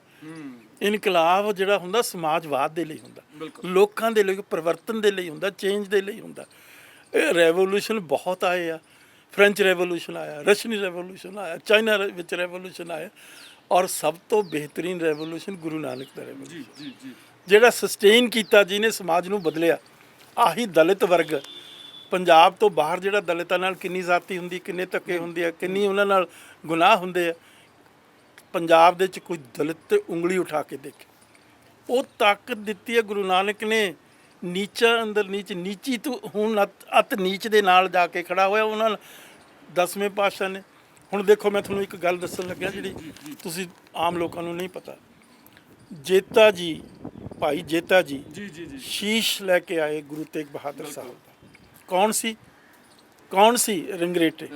ਇਨਕਲਾਬ ਜਿਹੜਾ ਹੁੰਦਾ ਸਮਾਜਵਾਦ ਦੇ ਲਈ ਹੁੰਦਾ, ਲੋਕਾਂ ਦੇ ਲਈ, ਪਰਿਵਰਤਨ ਦੇ ਲਈ ਹੁੰਦਾ, ਚੇਂਜ ਦੇ ਲਈ ਹੁੰਦਾ। ਇਹ ਰੈਵੋਲੂਸ਼ਨ ਬਹੁਤ ਆਏ ਆ, ਫ੍ਰੈਂਚ ਰੈਵੋਲੂਸ਼ਨ ਆਇਆ, ਰਸ਼ੀਅਨ ਰੈਵੋਲੂਸ਼ਨ ਆਇਆ, ਚਾਈਨਾ ਵਿੱਚ ਰੈਵੋਲੂਸ਼ਨ ਆਇਆ, ਔਰ ਸਭ ਤੋਂ ਬਿਹਤਰੀਨ ਰੈਵੋਲੂਸ਼ਨ ਗੁਰੂ ਨਾਨਕ ਦਾ ਰੈਵੋਲੂਸ਼ਨ ਜਿਹੜਾ ਸਸਟੇਨ ਕੀਤਾ, ਜਿਹਨੇ ਸਮਾਜ ਨੂੰ ਬਦਲਿਆ। ਆਹੀ ਦਲਿਤ ਵਰਗ, ਪੰਜਾਬ ਤੋਂ ਬਾਹਰ ਜਿਹੜਾ ਦਲਿਤਾਂ ਨਾਲ ਕਿੰਨੀ ਜ਼ਾਤੀ ਹੁੰਦੀ, ਕਿੰਨੇ ਧੱਕੇ ਹੁੰਦੇ ਆ, ਕਿੰਨੀ ਉਹਨਾਂ ਨਾਲ ਗੁਨਾਹ ਹੁੰਦੇ ਆ, ਪੰਜਾਬ ਦੇ ਵਿੱਚ ਕੋਈ ਦਲਿਤ 'ਤੇ ਉਂਗਲੀ ਉਠਾ ਕੇ ਦੇਖੇ। ਉਹ ਤਾਕਤ ਦਿੱਤੀ ਹੈ ਗੁਰੂ ਨਾਨਕ ਨੇ, ਨੀਚਾ ਅੰਦਰ ਨੀਚੀ ਤੋਂ ਹੁਣ ਅਤ ਨੀਚ ਦੇ ਨਾਲ ਜਾ ਕੇ ਖੜਾ ਹੋਇਆ ਉਹਨਾਂ ਨਾਲ 10ਵੇਂ ਪਾਤਸ਼ਾਹ ਨੇ। ਹੁਣ ਦੇਖੋ ਮੈਂ ਤੁਹਾਨੂੰ ਇੱਕ ਗੱਲ ਦੱਸਣ ਲੱਗਿਆ ਜਿਹੜੀ ਤੁਸੀਂ ਆਮ ਲੋਕਾਂ ਨੂੰ ਨਹੀਂ ਪਤਾ। ਜੇਤਾ ਜੀ, ਭਾਈ ਜੇਤਾ ਜੀ ਸ਼ੀਸ਼ ਲੈ ਕੇ ਆਏ ਗੁਰੂ ਤੇਗ ਬਹਾਦਰ ਸਾਹਿਬ ਦਾ। ਕੌਣ ਸੀ? ਰੰਗਰੇਟੇ।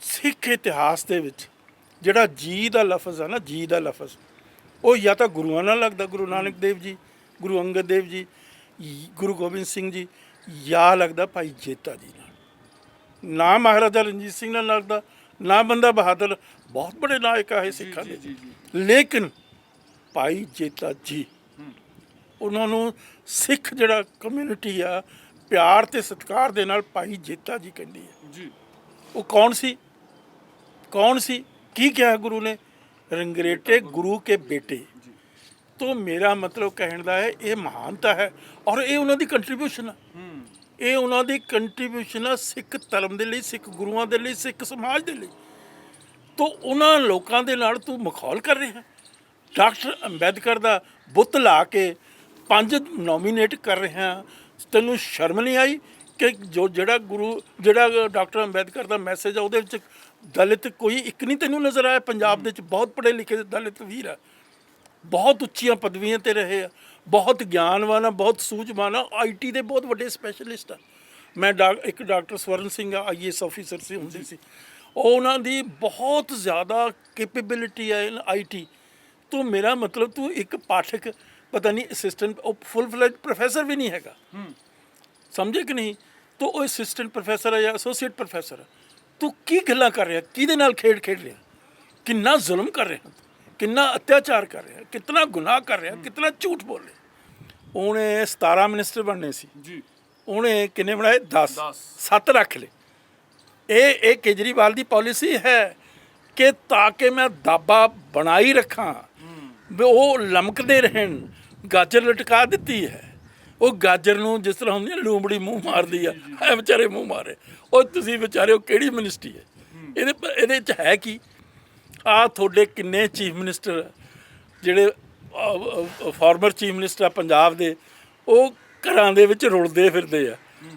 ਸਿੱਖ ਇਤਿਹਾਸ ਦੇ ਵਿੱਚ ਜਿਹੜਾ ਜੀ ਦਾ ਲਫ਼ਜ਼ ਹੈ ਨਾ, ਜੀ ਦਾ ਲਫ਼ਜ਼, ਉਹ ਜਾਂ ਤਾਂ ਗੁਰੂਆਂ ਨਾਲ ਲੱਗਦਾ, ਗੁਰੂ ਨਾਨਕ ਦੇਵ ਜੀ, ਗੁਰੂ ਅੰਗਦ ਦੇਵ ਜੀ, ਗੁਰੂ ਗੋਬਿੰਦ ਸਿੰਘ ਜੀ, ਜਾਂ ਲੱਗਦਾ ਭਾਈ ਜੇਤਾ ਜੀ ਨਾਲ। ਨਾ ਮਹਾਰਾਜਾ ਰਣਜੀਤ ਸਿੰਘ ਨਾਲ ਲੱਗਦਾ, ਨਾ ਬੰਦਾ ਬਹਾਦਰ, ਬਹੁਤ ਬੜੇ ਨਾਇਕ ਆਏ ਸਿੱਖਾਂ ਦੇ, ਲੇਕਿਨ ਭਾਈ ਜੇਤਾ ਜੀ, ਉਹਨਾਂ ਨੂੰ ਸਿੱਖ ਜਿਹੜਾ ਕਮਿਊਨਿਟੀ ਆ ਪਿਆਰ ਤੇ ਸਤਿਕਾਰ ਦੇ ਨਾਲ ਭਾਈ ਜੇਤਾ ਜੀ ਕਹਿੰਦੀ ਹੈ। ਉਹ ਕੌਣ ਸੀ? ਕੀ ਕਿਹਾ ਗੁਰੂ ਨੇ? ਰੰਗਰੇਟੇ ਗੁਰੂ ਕੇ ਬੇਟੇ। तो मेरा मतलब कहने का है ये महानता है और ये उन्होंने कंट्रीब्यूशन है, ये उन्होंने कंट्रीब्यूशन है सिख धर्म के लिए, सिख गुरुओं के लिए, सिख समाज के लिए। तो उन्होंने लोगों के नाल तू मखौल कर रहे हैं। डॉक्टर अंबेडकर का बुत ला के 5 नॉमीनेट कर रहे हैं, तेनों शर्म नहीं आई कि जो जड़ा गुरु जड़ा डॉक्टर अंबेडकर का मैसेज है वो दलित कोई एक नहीं तेनों नज़र आया? पंजाब के बहुत पढ़े लिखे दलित वीर है, बहुत उच्चियां पदवियां ते रहे आ, बहुत ज्ञानवान आ, बहुत सूझवान आ, IT के बहुत बड़े स्पैशलिस्ट आ। मैं एक डॉक्टर स्वर्ण सिंह IAS ऑफिसर से होंगे सी, उन्होंने बहुत ज़्यादा कैपेबिलिटी है इन IT। तो मेरा मतलब तू एक पाठक पता नहीं असिस्टेंट फुल फ्लैज प्रोफैसर भी नहीं हैगा, समझे कि नहीं? तो वो असिस्टेंट प्रोफैसर है या एसोसीएट प्रोफैसर है, तू की गल्लां कर रहा, किहदे नाल खेड खेड रहा, कितना जुल्म कर रहा, कितना अत्याचार कर रहा, कितना गुनाह कर रहा, कितना झूठ बोल रहा। उन्हें 17 मिनिस्टर बनने सी जी, उन्हें किन्ने बनाए 10 7 रख ले। ये केजरीवाल की पॉलिसी है कि ताकि मैं दाबा बनाई रखा, वो लमकते रहन। गाजर लटका दी है, वो गाजर नूं जिस तरह होंदी लूंबड़ी मूँह मार दी है, बेचारे मूँह मारे। और तुसीं बेचारे किहड़ी मिनिस्ट्री है ਇਹਦੇ 'ਚ है कि थोड़े किन्ने चीफ मिनिस्टर ਜਿਹੜੇ ਫਾਰਮਰ ਚੀਫ ਮਿਨਿਸਟਰ ਆ ਪੰਜਾਬ ਦੇ, ਉਹ ਘਰਾਂ ਦੇ ਵਿੱਚ ਰੁਲਦੇ ਫਿਰਦੇ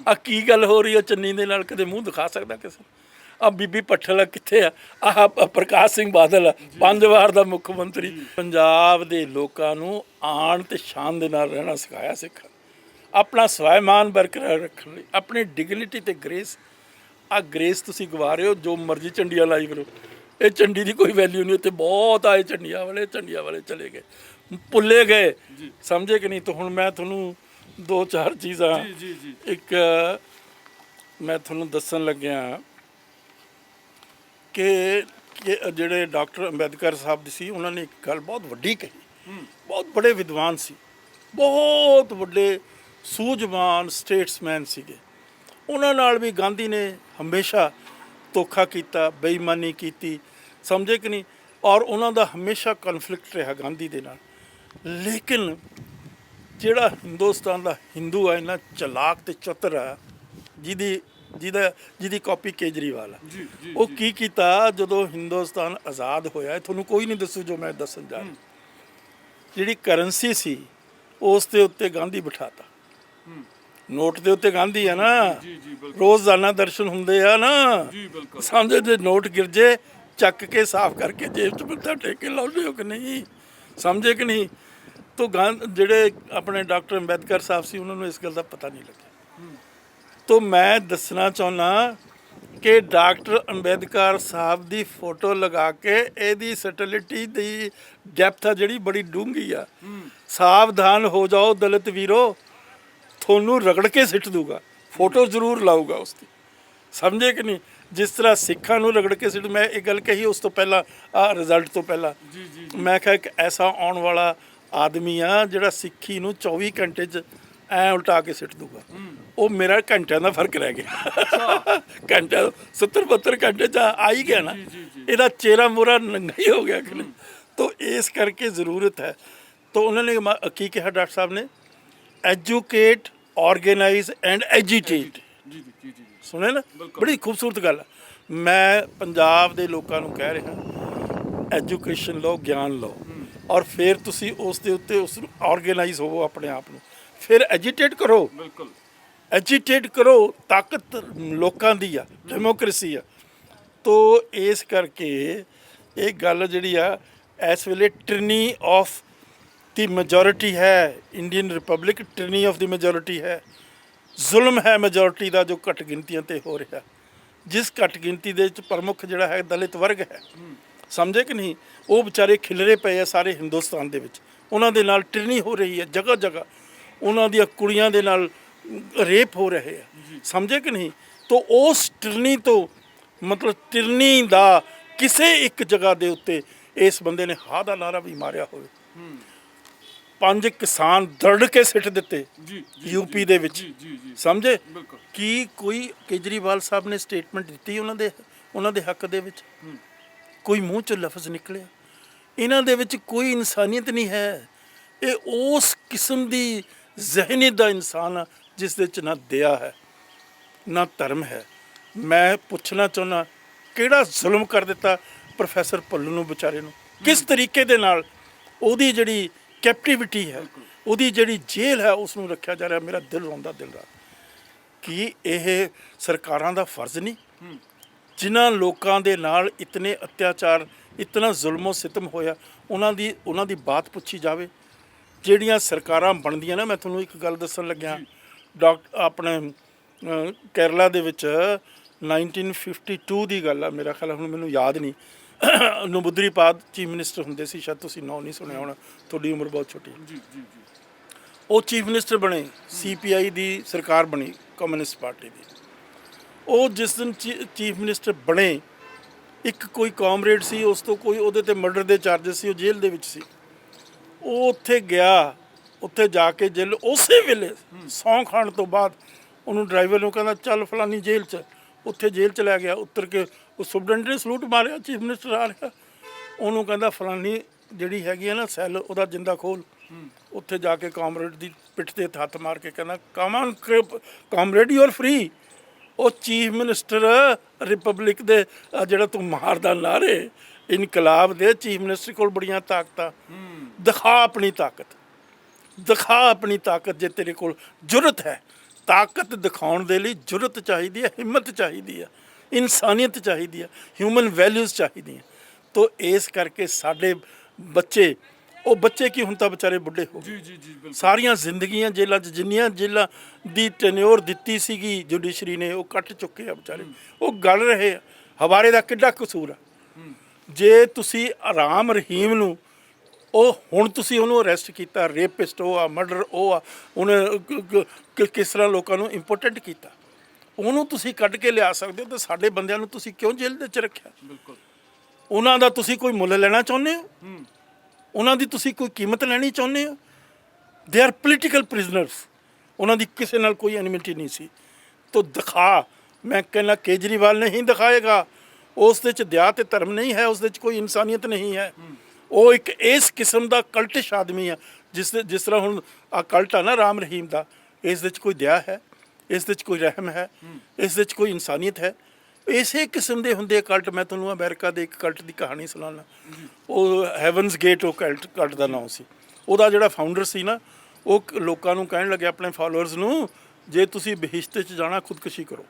ਆ ਕੀ ਗੱਲ ਹੋ ਰਹੀ ਆ ਚੰਨੀ ਦੇ ਨਾਲ, ਕਦੇ ਮੂੰਹ ਦਿਖਾ ਸਕਦਾ ਕਿਸੇ? ਬੀਬੀ ਪੱਠਲ ਕਿੱਥੇ ਆ? ਪ੍ਰਕਾਸ਼ ਸਿੰਘ ਬਾਦਲ ਆ 5 ਵਾਰ ਦਾ ਮੁੱਖ ਮੰਤਰੀ। ਪੰਜਾਬ ਦੇ ਲੋਕਾਂ ਨੂੰ ਆਣ ਤੇ ਸ਼ਾਨ ਦੇ ਨਾਲ ਰਹਿਣਾ ਸਿਖਾਇਆ ਸਿੱਖਾਂ, ਆਪਣਾ ਸਵੈਮਾਨ ਬਰਕਰਾਰ ਰੱਖਣ ਲਈ, ਆਪਣੀ ਡਿਗਨਿਟੀ ਤੇ ਗ੍ਰੇਸ। ਗ੍ਰੇਸ ਤੁਸੀਂ ਗਵਾ ਰਹੇ ਹੋ, ਜੋ ਮਰਜ਼ੀ ਝੰਡੀਆਂ ਲਾਈ ਕਰੋ, ਇਹ ਝੰਡੀ ਦੀ ਕੋਈ ਵੈਲਿਊ ਨਹੀਂ। ਉੱਥੇ ਬਹੁਤ ਆਏ ਝੰਡੀਆਂ ਵਾਲੇ ਚਲੇ ਗਏ, ਭੁੱਲੇ ਗਏ, ਸਮਝੇ ਕਿ ਨਹੀਂ? ਤਾਂ ਹੁਣ ਮੈਂ ਤੁਹਾਨੂੰ 2-4 ਚੀਜ਼ਾਂ ਇੱਕ ਮੈਂ ਤੁਹਾਨੂੰ ਦੱਸਣ ਲੱਗਿਆ ਕਿ ਜਿਹੜੇ ਡਾਕਟਰ ਅੰਬੇਦਕਰ ਸਾਹਿਬ ਸੀ, ਉਹਨਾਂ ਨੇ ਇੱਕ ਗੱਲ ਬਹੁਤ ਵੱਡੀ ਕਹੀ। ਬਹੁਤ ਬੜੇ ਵਿਦਵਾਨ ਸੀ, ਬਹੁਤ ਵੱਡੇ ਸੂਝਵਾਨ ਸਟੇਟਸਮੈਨ ਸੀਗੇ। ਉਹਨਾਂ ਨਾਲ ਵੀ ਗਾਂਧੀ ਨੇ ਹਮੇਸ਼ਾ ਧੋਖਾ ਕੀਤਾ, ਬੇਈਮਾਨੀ ਕੀਤੀ, ਸਮਝੇ ਕਿ ਨਹੀਂ? ਔਰ ਉਹਨਾਂ ਦਾ ਹਮੇਸ਼ਾ ਕਨਫਲਿਕਟ ਰਿਹਾ ਗਾਂਧੀ ਦੇ ਨਾਲ। ਲੇਕਿਨ ਜਿਹੜਾ ਹਿੰਦੁਸਤਾਨ ਦਾ ਹਿੰਦੂ ਹੈ ਇੰਨਾ ਚਲਾਕ ਤੇ ਚਤੁਰ ਆ, ਜਿਹਦੀ ਕਾਪੀ ਕੇਜਰੀਵਾਲ ਆ, ਉਹ ਕੀ ਕੀਤਾ ਜਦੋਂ ਹਿੰਦੁਸਤਾਨ ਆਜ਼ਾਦ ਹੋਇਆ? ਤੁਹਾਨੂੰ ਕੋਈ ਨਹੀਂ ਦੱਸੂ ਜੋ ਮੈਂ ਦੱਸਣ ਜਾ ਰਿਹਾ। ਜਿਹੜੀ ਕਰੰਸੀ ਸੀ ਉਸ ਦੇ ਉੱਤੇ ਗਾਂਧੀ ਬਿਠਾਤਾ, ਨੋਟ ਦੇ ਉੱਤੇ ਗਾਂਧੀ ਆ ਨਾ, ਰੋਜ਼ਾਨਾ ਦਰਸ਼ਨ ਹੁੰਦੇ ਆ ਨਾ, ਸਮਝੇ? ਜੇ ਨੋਟ ਗਿਰ ਜੇ ਚੱਕ ਕੇ ਸਾਫ਼ ਕਰਕੇ ਜੇਬ 'ਚ ਮੱਥਾ ਟੇਕ ਕੇ ਲਾਉਂਦੇ ਹੋ ਕਿ ਨਹੀਂ, ਸਮਝੇ ਕਿ ਨਹੀਂ? ਤੋ ਜਿਹੜੇ ਆਪਣੇ ਡਾਕਟਰ ਅੰਬੇਦਕਰ ਸਾਹਿਬ ਸੀ, ਉਹਨਾਂ ਨੂੰ ਇਸ ਗੱਲ ਦਾ ਪਤਾ ਨਹੀਂ ਲੱਗਿਆ। ਤੋ ਮੈਂ ਦੱਸਣਾ ਚਾਹੁੰਦਾ ਕਿ ਡਾਕਟਰ ਅੰਬੇਦਕਰ ਸਾਹਿਬ ਦੀ ਫੋਟੋ ਲਗਾ ਕੇ ਇਹਦੀ ਸਟੈਲਿਟੀ ਦੀ ਡੈਪਥ ਆ ਜਿਹੜੀ ਬੜੀ ਡੂੰਘੀ ਆ। ਸਾਵਧਾਨ ਹੋ ਜਾਓ ਦਲਿਤ ਵੀਰੋ, ਤੁਹਾਨੂੰ ਰਗੜ ਕੇ ਸਿੱਟ ਦੂਗਾ। ਫੋਟੋ ਜ਼ਰੂਰ ਲਾਊਗਾ ਉਸ ਦੀ, ਸਮਝੇ ਕਿ ਨਹੀਂ? ਜਿਸ ਤਰ੍ਹਾਂ ਸਿੱਖਾਂ ਨੂੰ ਰਗੜ ਕੇ ਸਿੱਟ, ਮੈਂ ਇਹ ਗੱਲ ਕਹੀ ਉਸ ਤੋਂ ਪਹਿਲਾਂ, ਆ ਰਿਜ਼ਲਟ ਤੋਂ ਪਹਿਲਾਂ, ਮੈਂ ਕਿਹਾ ਇੱਕ ਐਸਾ ਆਉਣ ਵਾਲਾ ਆਦਮੀ ਆ ਜਿਹੜਾ ਸਿੱਖੀ ਨੂੰ 24 ਘੰਟੇ 'ਚ ਐ ਉਲਟਾ ਕੇ ਸਿੱਟ ਦੂਗਾ। ਉਹ ਮੇਰਾ ਘੰਟਿਆਂ ਦਾ ਫਰਕ ਰਹਿ ਗਿਆ। ਘੰਟਿਆਂ 70-72 ਘੰਟੇ 'ਚ ਆ ਹੀ ਗਿਆ ਨਾ, ਇਹਦਾ ਚਿਹਰਾ ਮੋਰਾ ਨੰਗਾ ਹੀ ਹੋ ਗਿਆ ਕਿ ਨਹੀਂ। ਤਾਂ ਇਸ ਕਰਕੇ ਜ਼ਰੂਰਤ ਹੈ। ਤਾਂ ਉਹਨਾਂ ਨੇ ਕੀ ਕਿਹਾ ਡਾਕਟਰ ਸਾਹਿਬ ਨੇ? Educate, organize and agitate. ਸੁਣਿਆ ਨਾ, ਬੜੀ ਖੂਬਸੂਰਤ ਗੱਲ ਹੈ। ਮੈਂ ਪੰਜਾਬ ਦੇ ਲੋਕਾਂ ਨੂੰ ਕਹਿ ਰਿਹਾ, ਐਜੂਕੇਸ਼ਨ ਲਓ, ਗਿਆਨ ਲਓ, ਔਰ ਫਿਰ ਤੁਸੀਂ ਉਸ ਦੇ ਉੱਤੇ ਉਸ ਨੂੰ ਆਰਗੇਨਾਈਜ਼ ਹੋਵੋ ਆਪਣੇ ਆਪ ਨੂੰ, ਫਿਰ ਐਜੀਟੇਟ ਕਰੋ। ਬਿਲਕੁਲ ਐਜੀਟੇਟ ਕਰੋ। ਤਾਕਤ ਲੋਕਾਂ ਦੀ ਆ, ਡੈਮੋਕ੍ਰੇਸੀ ਆ। ਤੋ ਇਸ ਕਰਕੇ ਇਹ ਗੱਲ ਜਿਹੜੀ ਆ ਇਸ ਵੇਲੇ ਟ੍ਰਿਨੀ ਆਫ ਦੀ ਮੈਜੋਰਿਟੀ ਹੈ। Indian republic tyranny of the majority ਹੈ। ਜ਼ੁਲਮ ਹੈ ਮੈਜੋਰਿਟੀ ਦਾ ਜੋ ਘੱਟ ਗਿਣਤੀਆਂ 'ਤੇ ਹੋ ਰਿਹਾ। ਜਿਸ ਘੱਟ ਗਿਣਤੀ ਦੇ ਵਿੱਚ ਪ੍ਰਮੁੱਖ ਜਿਹੜਾ ਹੈ ਦਲਿਤ ਵਰਗ ਹੈ, ਸਮਝੇ ਕਿ ਨਹੀਂ? ਉਹ ਵਿਚਾਰੇ ਖਿਲਰੇ ਪਏ ਆ ਸਾਰੇ ਹਿੰਦੁਸਤਾਨ ਦੇ ਵਿੱਚ। ਉਹਨਾਂ ਦੇ ਨਾਲ ਟ੍ਰਿਨੀ ਹੋ ਰਹੀ ਹੈ ਜਗ੍ਹਾ ਜਗ੍ਹਾ। ਉਹਨਾਂ ਦੀਆਂ ਕੁੜੀਆਂ ਦੇ ਨਾਲ ਰੇਪ ਹੋ ਰਹੇ ਆ, ਸਮਝੇ ਕਿ ਨਹੀਂ? ਤਾਂ ਉਸ ਟ੍ਰਿਨੀ ਤੋਂ ਮਤਲਬ ਟ੍ਰਿਨੀ ਦਾ ਕਿਸੇ ਇੱਕ ਜਗ੍ਹਾ ਦੇ ਉੱਤੇ ਇਸ ਬੰਦੇ ਨੇ ਹਾਂ ਦਾ ਨਾਰਾ ਵੀ ਮਾਰਿਆ ਹੋਵੇ। 5 ਕਿਸਾਨ ਦਰੜ ਕੇ ਸਿੱਟ ਦਿੱਤੇ ਯੂਪੀ ਦੇ ਵਿੱਚ, ਸਮਝੇ? ਕੀ ਕੋਈ ਕੇਜਰੀਵਾਲ ਸਾਹਿਬ ਨੇ ਸਟੇਟਮੈਂਟ ਦਿੱਤੀ ਉਹਨਾਂ ਦੇ ਹੱਕ ਦੇ ਵਿੱਚ? ਕੋਈ ਮੂੰਹ 'ਚੋਂ ਲਫ਼ਜ਼ ਨਿਕਲਿਆ? ਇਹਨਾਂ ਦੇ ਵਿੱਚ ਕੋਈ ਇਨਸਾਨੀਅਤ ਨਹੀਂ ਹੈ। ਇਹ ਉਸ ਕਿਸਮ ਦੀ ਜ਼ਹਿਨੀਅਤ ਦਾ ਇਨਸਾਨ ਆ ਜਿਸ ਦੇ 'ਚ ਨਾ ਦਇਆ ਹੈ ਨਾ ਧਰਮ ਹੈ। ਮੈਂ ਪੁੱਛਣਾ ਚਾਹੁੰਦਾ, ਕਿਹੜਾ ਜ਼ੁਲਮ ਕਰ ਦਿੱਤਾ ਪ੍ਰੋਫੈਸਰ ਭੱਲੂ ਨੂੰ ਵਿਚਾਰੇ ਨੂੰ? ਕਿਸ ਤਰੀਕੇ ਦੇ ਨਾਲ ਉਹਦੀ ਜਿਹੜੀ ਕੈਪਟੀਵਿਟੀ ਹੈ, ਉਹਦੀ ਜਿਹੜੀ ਜੇਲ੍ਹ ਹੈ, ਉਸ ਨੂੰ ਰੱਖਿਆ ਜਾ ਰਿਹਾ। ਮੇਰਾ ਦਿਲ ਰੋਂਦਾ ਦਿਲ ਰਾਤ। ਕੀ ਇਹ ਸਰਕਾਰਾਂ ਦਾ ਫਰਜ਼ ਨਹੀਂ? ਜਿਨ੍ਹਾਂ ਲੋਕਾਂ ਦੇ ਨਾਲ ਇਤਨੇ ਅਤਿਆਚਾਰ, ਇਤਨਾ ਜ਼ੁਲਮੋ ਸਿਤਮ ਹੋਇਆ, ਉਹਨਾਂ ਦੀ ਬਾਤ ਪੁੱਛੀ ਜਾਵੇ। ਜਿਹੜੀਆਂ ਸਰਕਾਰਾਂ ਬਣਦੀਆਂ ਨਾ, ਮੈਂ ਤੁਹਾਨੂੰ ਇੱਕ ਗੱਲ ਦੱਸਣ ਲੱਗਿਆ। ਆਪਣੇ ਕੇਰਲਾ ਦੇ ਵਿੱਚ 1952 ਦੀ ਗੱਲ ਆ ਮੇਰਾ ਖਿਆਲ, ਹੁਣ ਮੈਨੂੰ ਯਾਦ ਨਹੀਂ। ਨਬੂਦਰੀਪਾਦ ਚੀਫ ਮਿਨਿਸਟਰ ਹੁੰਦੇ ਸੀ, ਸ਼ਾਇਦ ਤੁਸੀਂ ਨਾਂ ਨਹੀਂ ਸੁਣਿਆ ਹੋਣਾ, ਤੁਹਾਡੀ ਉਮਰ ਬਹੁਤ ਛੋਟੀ ਹੈ। ਉਹ ਚੀਫ ਮਿਨਿਸਟਰ ਬਣੇ, CPI ਦੀ ਸਰਕਾਰ ਬਣੀ, ਕਮਿਊਨਿਸਟ ਪਾਰਟੀ ਦੀ। ਉਹ ਜਿਸ ਦਿਨ ਚੀਫ ਮਿਨਿਸਟਰ ਬਣੇ, ਇੱਕ ਕੋਈ ਕਾਮਰੇਡ ਸੀ, ਉਸ ਤੋਂ ਕੋਈ ਉਹਦੇ 'ਤੇ ਮਰਡਰ ਦੇ ਚਾਰਜਸ ਸੀ, ਉਹ ਜੇਲ੍ਹ ਦੇ ਵਿੱਚ ਸੀ। ਉਹ ਉੱਥੇ ਗਿਆ, ਉੱਥੇ ਜਾ ਕੇ ਜੇਲ੍ਹ ਉਸੇ ਵੇਲੇ ਸਹੁੰ ਖਾਣ ਤੋਂ ਬਾਅਦ ਉਹਨੂੰ ਡਰਾਈਵਰ ਨੂੰ ਕਹਿੰਦਾ ਚੱਲ ਫਲਾਨੀ ਜੇਲ੍ਹ 'ਚ। ਉੱਥੇ ਜੇਲ੍ਹ 'ਚ ਲੈ ਗਿਆ। ਉੱਤਰ ਕੇ ਉਹ ਸੁਪਰਡੈਂਟ ਨੇ ਸਲੂਟ ਮਾਰਿਆ, ਚੀਫ ਮਿਨਿਸਟਰ ਆ ਰਿਹਾ। ਉਹਨੂੰ ਕਹਿੰਦਾ ਫਲਾਨੀ ਜਿਹੜੀ ਹੈਗੀ ਆ ਨਾ ਸੈੱਲ, ਉਹਦਾ ਜਿੰਦਾ ਖੋਲ। ਉੱਥੇ ਜਾ ਕੇ ਕਾਮਰੇਡ ਦੀ ਪਿੱਠ 'ਤੇ ਹੱਥ ਮਾਰ ਕੇ ਕਹਿੰਦਾ ਕਮਨ ਕਾਮਰੇਡ ਯੂ ਆਰ ਫਰੀ। ਉਹ ਚੀਫ ਮਿਨਿਸਟਰ ਰਿਪਬਲਿਕ ਦੇ ਜਿਹੜਾ ਤੂੰ ਮਾਰਦਾ ਨਾਰੇ ਇਨਕਲਾਬ ਦੇ, ਚੀਫ ਮਿਨਿਸਟਰ ਕੋਲ ਬੜੀਆਂ ਤਾਕਤਾਂ, ਦਿਖਾ ਆਪਣੀ ਤਾਕਤ, ਦਿਖਾ ਆਪਣੀ ਤਾਕਤ। ਜੇ ਤੇਰੇ ਕੋਲ ਜੁਰਤ ਹੈ, ਤਾਕਤ ਦਿਖਾਉਣ ਦੇ ਲਈ ਜੁਰਤ ਚਾਹੀਦੀ ਹੈ, ਹਿੰਮਤ ਚਾਹੀਦੀ ਹੈ, ਇਨਸਾਨੀਅਤ ਚਾਹੀਦੀ ਹੈ, ਹਿਊਮਨ ਵੈਲਿਊਜ਼ ਚਾਹੀਦੀਆਂ। ਤਾਂ ਇਸ ਕਰਕੇ ਸਾਡੇ ਬੱਚੇ, ਉਹ ਬੱਚੇ ਕੀ ਹੁਣ ਤਾਂ ਵਿਚਾਰੇ ਬੁੱਢੇ ਹੋ ਗਏ। ਸਾਰੀਆਂ ਜ਼ਿੰਦਗੀਆਂ ਜੇਲ੍ਹਾਂ 'ਚ, ਜਿੰਨੀਆਂ ਜੇਲ੍ਹਾਂ ਦੀ ਟੈਨਿਓਰ ਦਿੱਤੀ ਸੀਗੀ ਜੁਡੀਸ਼ਰੀ ਨੇ, ਉਹ ਕੱਟ ਚੁੱਕੇ ਆ ਵਿਚਾਰੇ। ਉਹ ਗਲ ਰਹੇ ਆ। ਹਵਾਰੇ ਦਾ ਕਿੱਡਾ ਕਸੂਰ ਆ? ਜੇ ਤੁਸੀਂ ਰਾਮ ਰਹੀਮ ਨੂੰ, ਉਹ ਹੁਣ ਤੁਸੀਂ ਉਹਨੂੰ ਅਰੈਸਟ ਕੀਤਾ, ਰੇਪਿਸਟ ਉਹ ਆ, ਮਰਡਰ ਉਹ ਆ, ਉਹਨੇ ਕਿਸ ਤਰ੍ਹਾਂ ਲੋਕਾਂ ਨੂੰ ਇੰਪੋਰਟੈਂਟ ਕੀਤਾ, ਉਹਨੂੰ ਤੁਸੀਂ ਕੱਢ ਕੇ ਲਿਆ ਸਕਦੇ ਹੋ। ਤਾਂ ਸਾਡੇ ਬੰਦਿਆਂ ਨੂੰ ਤੁਸੀਂ ਕਿਉਂ ਜੇਲ੍ਹ ਦੇ 'ਚ ਰੱਖਿਆ? ਉਹਨਾਂ ਦਾ ਤੁਸੀਂ ਕੋਈ ਮੁੱਲ ਲੈਣਾ ਚਾਹੁੰਦੇ ਹੋ? ਉਹਨਾਂ ਦੀ ਤੁਸੀਂ ਕੋਈ ਕੀਮਤ ਲੈਣੀ ਚਾਹੁੰਦੇ ਹੋ? They are political prisoners. ਉਹਨਾਂ ਦੀ ਕਿਸੇ ਨਾਲ ਕੋਈ ਐਨਿਮਿਟੀ ਨਹੀਂ ਸੀ। ਤਾਂ ਦਿਖਾ, ਮੈਂ ਕਹਿੰਦਾ ਕੇਜਰੀਵਾਲ ਨਹੀਂ ਦਿਖਾਏਗਾ। ਉਸ ਦੇ 'ਚ ਦਇਆ ਤੇ ਧਰਮ ਨਹੀਂ ਹੈ, ਉਸ ਦੇ 'ਚ ਕੋਈ ਇਨਸਾਨੀਅਤ ਨਹੀਂ ਹੈ। ਉਹ ਇੱਕ ਇਸ ਕਿਸਮ ਦਾ ਕਲਟਿਸ਼ ਆਦਮੀ ਆ, ਜਿਸ ਤਰ੍ਹਾਂ ਹੁਣ ਆ ਕਲਟ ਆ ਨਾ ਰਾਮ ਰਹੀਮ ਦਾ, ਇਸ ਦੇ 'ਚ ਕੋਈ ਦਇਆ ਹੈ, ਇਸ ਦੇ 'ਚ ਕੋਈ ਰਹਿਮ ਹੈ, ਇਸ ਦੇ 'ਚ ਕੋਈ ਇਨਸਾਨੀਅਤ ਹੈ? ਇਸੇ ਕਿਸਮ ਦੇ ਹੁੰਦੇ ਕਲਟ। ਮੈਂ ਤੁਹਾਨੂੰ ਅਮਰੀਕਾ ਦੇ ਇੱਕ ਕਲਟ ਦੀ ਕਹਾਣੀ ਸੁਣਾਉਣਾ। ਉਹ ਹੈਵਨਸ ਗੇਟ, ਉਹ ਕਲਟ ਦਾ ਨਾਮ ਸੀ। ਉਹਦਾ ਜਿਹੜਾ ਫਾਊਂਡਰ ਸੀ ਨਾ, ਉਹ ਲੋਕਾਂ ਨੂੰ ਕਹਿਣ ਲੱਗਿਆ ਆਪਣੇ ਫਾਲੋਅਰਸ ਨੂੰ, ਜੇ ਤੁਸੀਂ ਬਹਿਸ਼ਤ 'ਚ ਜਾਣਾ ਖੁਦਕੁਸ਼ੀ ਕਰੋ।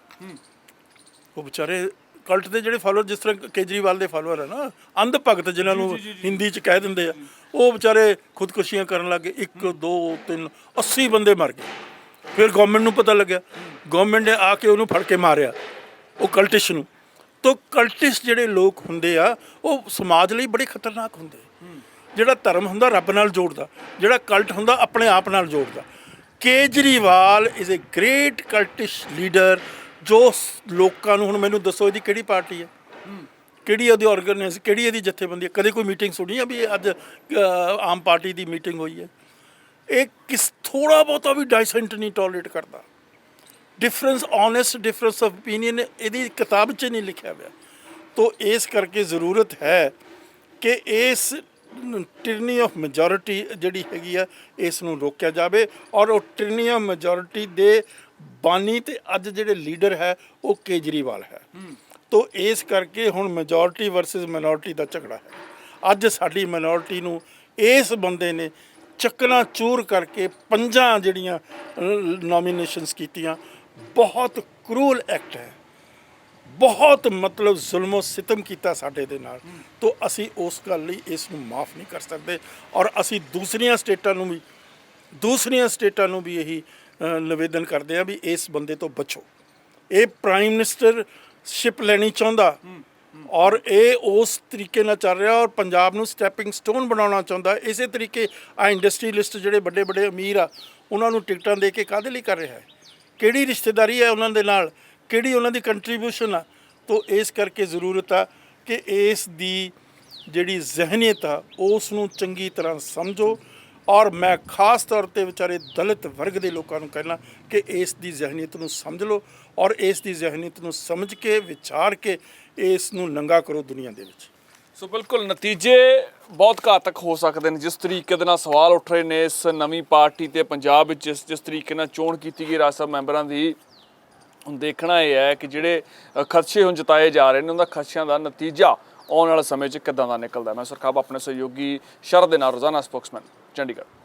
ਉਹ ਵਿਚਾਰੇ ਕਲਟ ਦੇ ਜਿਹੜੇ ਫਾਲੋਅਰ, ਜਿਸ ਤਰ੍ਹਾਂ ਕੇਜਰੀਵਾਲ ਦੇ ਫਾਲੋਅਰ ਹੈ ਨਾ, ਅੰਧ ਭਗਤ ਜਿਹਨਾਂ ਨੂੰ ਹਿੰਦੀ 'ਚ ਕਹਿ ਦਿੰਦੇ ਆ, ਉਹ ਵਿਚਾਰੇ ਖੁਦਕੁਸ਼ੀਆਂ ਕਰਨ ਲੱਗੇ। 1 2 3 80 ਬੰਦੇ ਮਰ ਗਏ। ਫਿਰ ਗਵਰਨਮੈਂਟ ਨੂੰ ਪਤਾ ਲੱਗਿਆ, ਗਵਰਨਮੈਂਟ ਨੇ ਆ ਕੇ ਉਹਨੂੰ ਫੜ ਕੇ ਮਾਰਿਆ। ਉਹ ਕਲਟਿਸ਼ ਨੂੰ। ਤੋ ਕਲਟਿਸ਼ ਜਿਹੜੇ ਲੋਕ ਹੁੰਦੇ ਆ ਉਹ ਸਮਾਜ ਲਈ ਬੜੇ ਖਤਰਨਾਕ ਹੁੰਦੇ। ਜਿਹੜਾ ਧਰਮ ਹੁੰਦਾ ਰੱਬ ਨਾਲ ਜੋੜਦਾ, ਜਿਹੜਾ ਕਲਟ ਹੁੰਦਾ ਆਪਣੇ ਆਪ ਨਾਲ ਜੋੜਦਾ। Kejriwal is a great cultish leader ਜੋ ਲੋਕਾਂ ਨੂੰ, ਹੁਣ ਮੈਨੂੰ ਦੱਸੋ ਇਹਦੀ ਕਿਹੜੀ ਪਾਰਟੀ ਹੈ, ਕਿਹੜੀ ਉਹਦੀ ਆਰਗੇਨਾਈਜ਼, ਕਿਹੜੀ ਇਹਦੀ ਜਥੇਬੰਦੀ ਹੈ? ਕਦੇ ਕੋਈ ਮੀਟਿੰਗ ਸੁਣੀ ਆ ਵੀ ਅੱਜ ਆਮ ਪਾਰਟੀ ਦੀ ਮੀਟਿੰਗ ਹੋਈ ਹੈ? ਇਹ ਥੋੜ੍ਹਾ ਬਹੁਤਾ ਵੀ ਡਾਈਸੈਂਟ ਨਹੀਂ ਟੋਲਰੇਟ ਕਰਦਾ। Difference, honest difference of opinion ਇਹਦੀ ਕਿਤਾਬ 'ਚ ਨਹੀਂ ਲਿਖਿਆ ਹੋਇਆ। ਤੋ ਇਸ ਕਰਕੇ ਜ਼ਰੂਰਤ ਹੈ ਕਿ ਇਸ ਟਿਰਨੀ ਆਫ ਮੈਜੋਰਿਟੀ ਜਿਹੜੀ ਹੈਗੀ ਆ ਇਸ ਨੂੰ ਰੋਕਿਆ ਜਾਵੇ, ਔਰ ਉਹ ਟਿਰਨੀ ਆਫ ਮੈਜੋਰਿਟੀ ਦੇ ਬਾਨੀ ਤੇ ਅੱਜ ਜਿਹੜੇ ਲੀਡਰ ਹੈ ਉਹ ਕੇਜਰੀਵਾਲ ਹੈ। ਤੋ ਇਸ ਕਰਕੇ ਹੁਣ ਮੈਜੋਰਿਟੀ ਵਰਸਸ ਮਾਈਨੋਰਿਟੀ ਦਾ ਝਗੜਾ ਹੈ। ਅੱਜ ਸਾਡੀ ਮਾਈਨੋਰਿਟੀ ਨੂੰ ਇਸ ਬੰਦੇ ਨੇ ਚੱਕਣਾ ਚੂਰ ਕਰਕੇ 5 ਜਿਹੜੀਆਂ ਨੋਮੀਨੇਸ਼ਨਸ ਕੀਤੀਆਂ। ਬਹੁਤ ਕਰੂਲ ਐਕਟ ਹੈ, ਬਹੁਤ ਮਤਲਬ ਜ਼ੁਲਮੋ ਸਿਤਮ ਕੀਤਾ ਸਾਡੇ ਦੇ ਨਾਲ। ਤੋ ਅਸੀਂ ਉਸ ਗੱਲ ਲਈ ਇਸ ਨੂੰ ਮਾਫ ਨਹੀਂ ਕਰ ਸਕਦੇ, ਔਰ ਅਸੀਂ ਦੂਸਰੀਆਂ ਸਟੇਟਾਂ ਨੂੰ ਵੀ ਇਹੀ ਨਿਵੇਦਨ ਕਰਦੇ ਹਾਂ ਵੀ ਇਸ ਬੰਦੇ ਤੋਂ ਬਚੋ। ਇਹ ਪ੍ਰਾਈਮ ਮਿਨਿਸਟਰਸ਼ਿਪ ਲੈਣੀ ਚਾਹੁੰਦਾ ਔਰ ਇਹ ਉਸ ਤਰੀਕੇ ਨਾਲ ਚੱਲ ਰਿਹਾ, ਔਰ ਪੰਜਾਬ ਨੂੰ ਸਟੈਪਿੰਗ ਸਟੋਨ ਬਣਾਉਣਾ ਚਾਹੁੰਦਾ। ਇਸੇ ਤਰੀਕੇ ਆ ਇੰਡਸਟਰੀਲਿਸਟ ਜਿਹੜੇ ਵੱਡੇ ਵੱਡੇ ਅਮੀਰ ਆ ਉਹਨਾਂ ਨੂੰ ਟਿਕਟਾਂ ਦੇ ਕੇ ਕਾਹਦੇ ਲਈ ਕਰ ਰਿਹਾ ਹੈ? ਕਿਹੜੀ ਰਿਸ਼ਤੇਦਾਰੀ ਹੈ ਉਹਨਾਂ ਦੇ ਨਾਲ, ਕਿਹੜੀ ਉਹਨਾਂ ਦੀ ਕੰਟਰੀਬਿਊਸ਼ਨ ਆ? ਤੋ ਇਸ ਕਰਕੇ ਜ਼ਰੂਰਤ ਆ ਕਿ ਇਸ ਦੀ ਜਿਹੜੀ ਜ਼ਹਿਨੀਅਤ ਆ ਉਸ ਨੂੰ ਚੰਗੀ ਤਰ੍ਹਾਂ ਸਮਝੋ, ਔਰ ਮੈਂ ਖਾਸ ਤੌਰ 'ਤੇ ਵਿਚਾਰੇ ਦਲਿਤ ਵਰਗ ਦੇ ਲੋਕਾਂ ਨੂੰ ਕਹਿਣਾ ਕਿ ਇਸ ਦੀ ਜ਼ਹਿਨੀਅਤ ਨੂੰ ਸਮਝ ਲਓ, ਔਰ ਇਸ ਦੀ ਜ਼ਹਿਨੀਅਤ ਨੂੰ ਸਮਝ ਕੇ ਵਿਚਾਰ ਕੇ ਇਸ ਨੂੰ ਨੰਗਾ ਕਰੋ ਦੁਨੀਆ ਦੇ ਵਿੱਚ। ਸੋ ਬਿਲਕੁਲ ਨਤੀਜੇ ਬਹੁਤ ਘਾਤਕ ਹੋ ਸਕਦੇ ਨੇ। ਜਿਸ ਤਰੀਕੇ ਦੇ ਨਾਲ ਸਵਾਲ ਉੱਠ ਰਹੇ ਨੇ ਇਸ ਨਵੀਂ ਪਾਰਟੀ ਤੇ ਪੰਜਾਬ ਵਿੱਚ ਜਿਸ ਤਰੀਕੇ ਨਾਲ ਚੋਣ ਕੀਤੀ ਗਈ ਰਾਜ ਸਭਾ ਮੈਂਬਰਾਂ ਦੀ, ਹੁਣ ਦੇਖਣਾ ਇਹ ਹੈ ਕਿ ਜਿਹੜੇ ਖਦਸ਼ੇ ਹੁਣ ਜਤਾਏ ਜਾ ਰਹੇ ਨੇ ਉਹਨਾਂ ਖਦਸ਼ਿਆਂ ਦਾ ਨਤੀਜਾ ਆਉਣ ਵਾਲੇ ਸਮੇਂ 'ਚ ਕਿੱਦਾਂ ਦਾ ਨਿਕਲਦਾ। ਮੈਂ ਸੁਰਖਾਬ ਆਪਣੇ ਸਹਿਯੋਗੀ ਸ਼ਰਦ ਦੇ ਨਾਲ, ਰੋਜ਼ਾਨਾ ਸਪੋਕਸਮੈਨ, ਚੰਡੀਗੜ੍ਹ।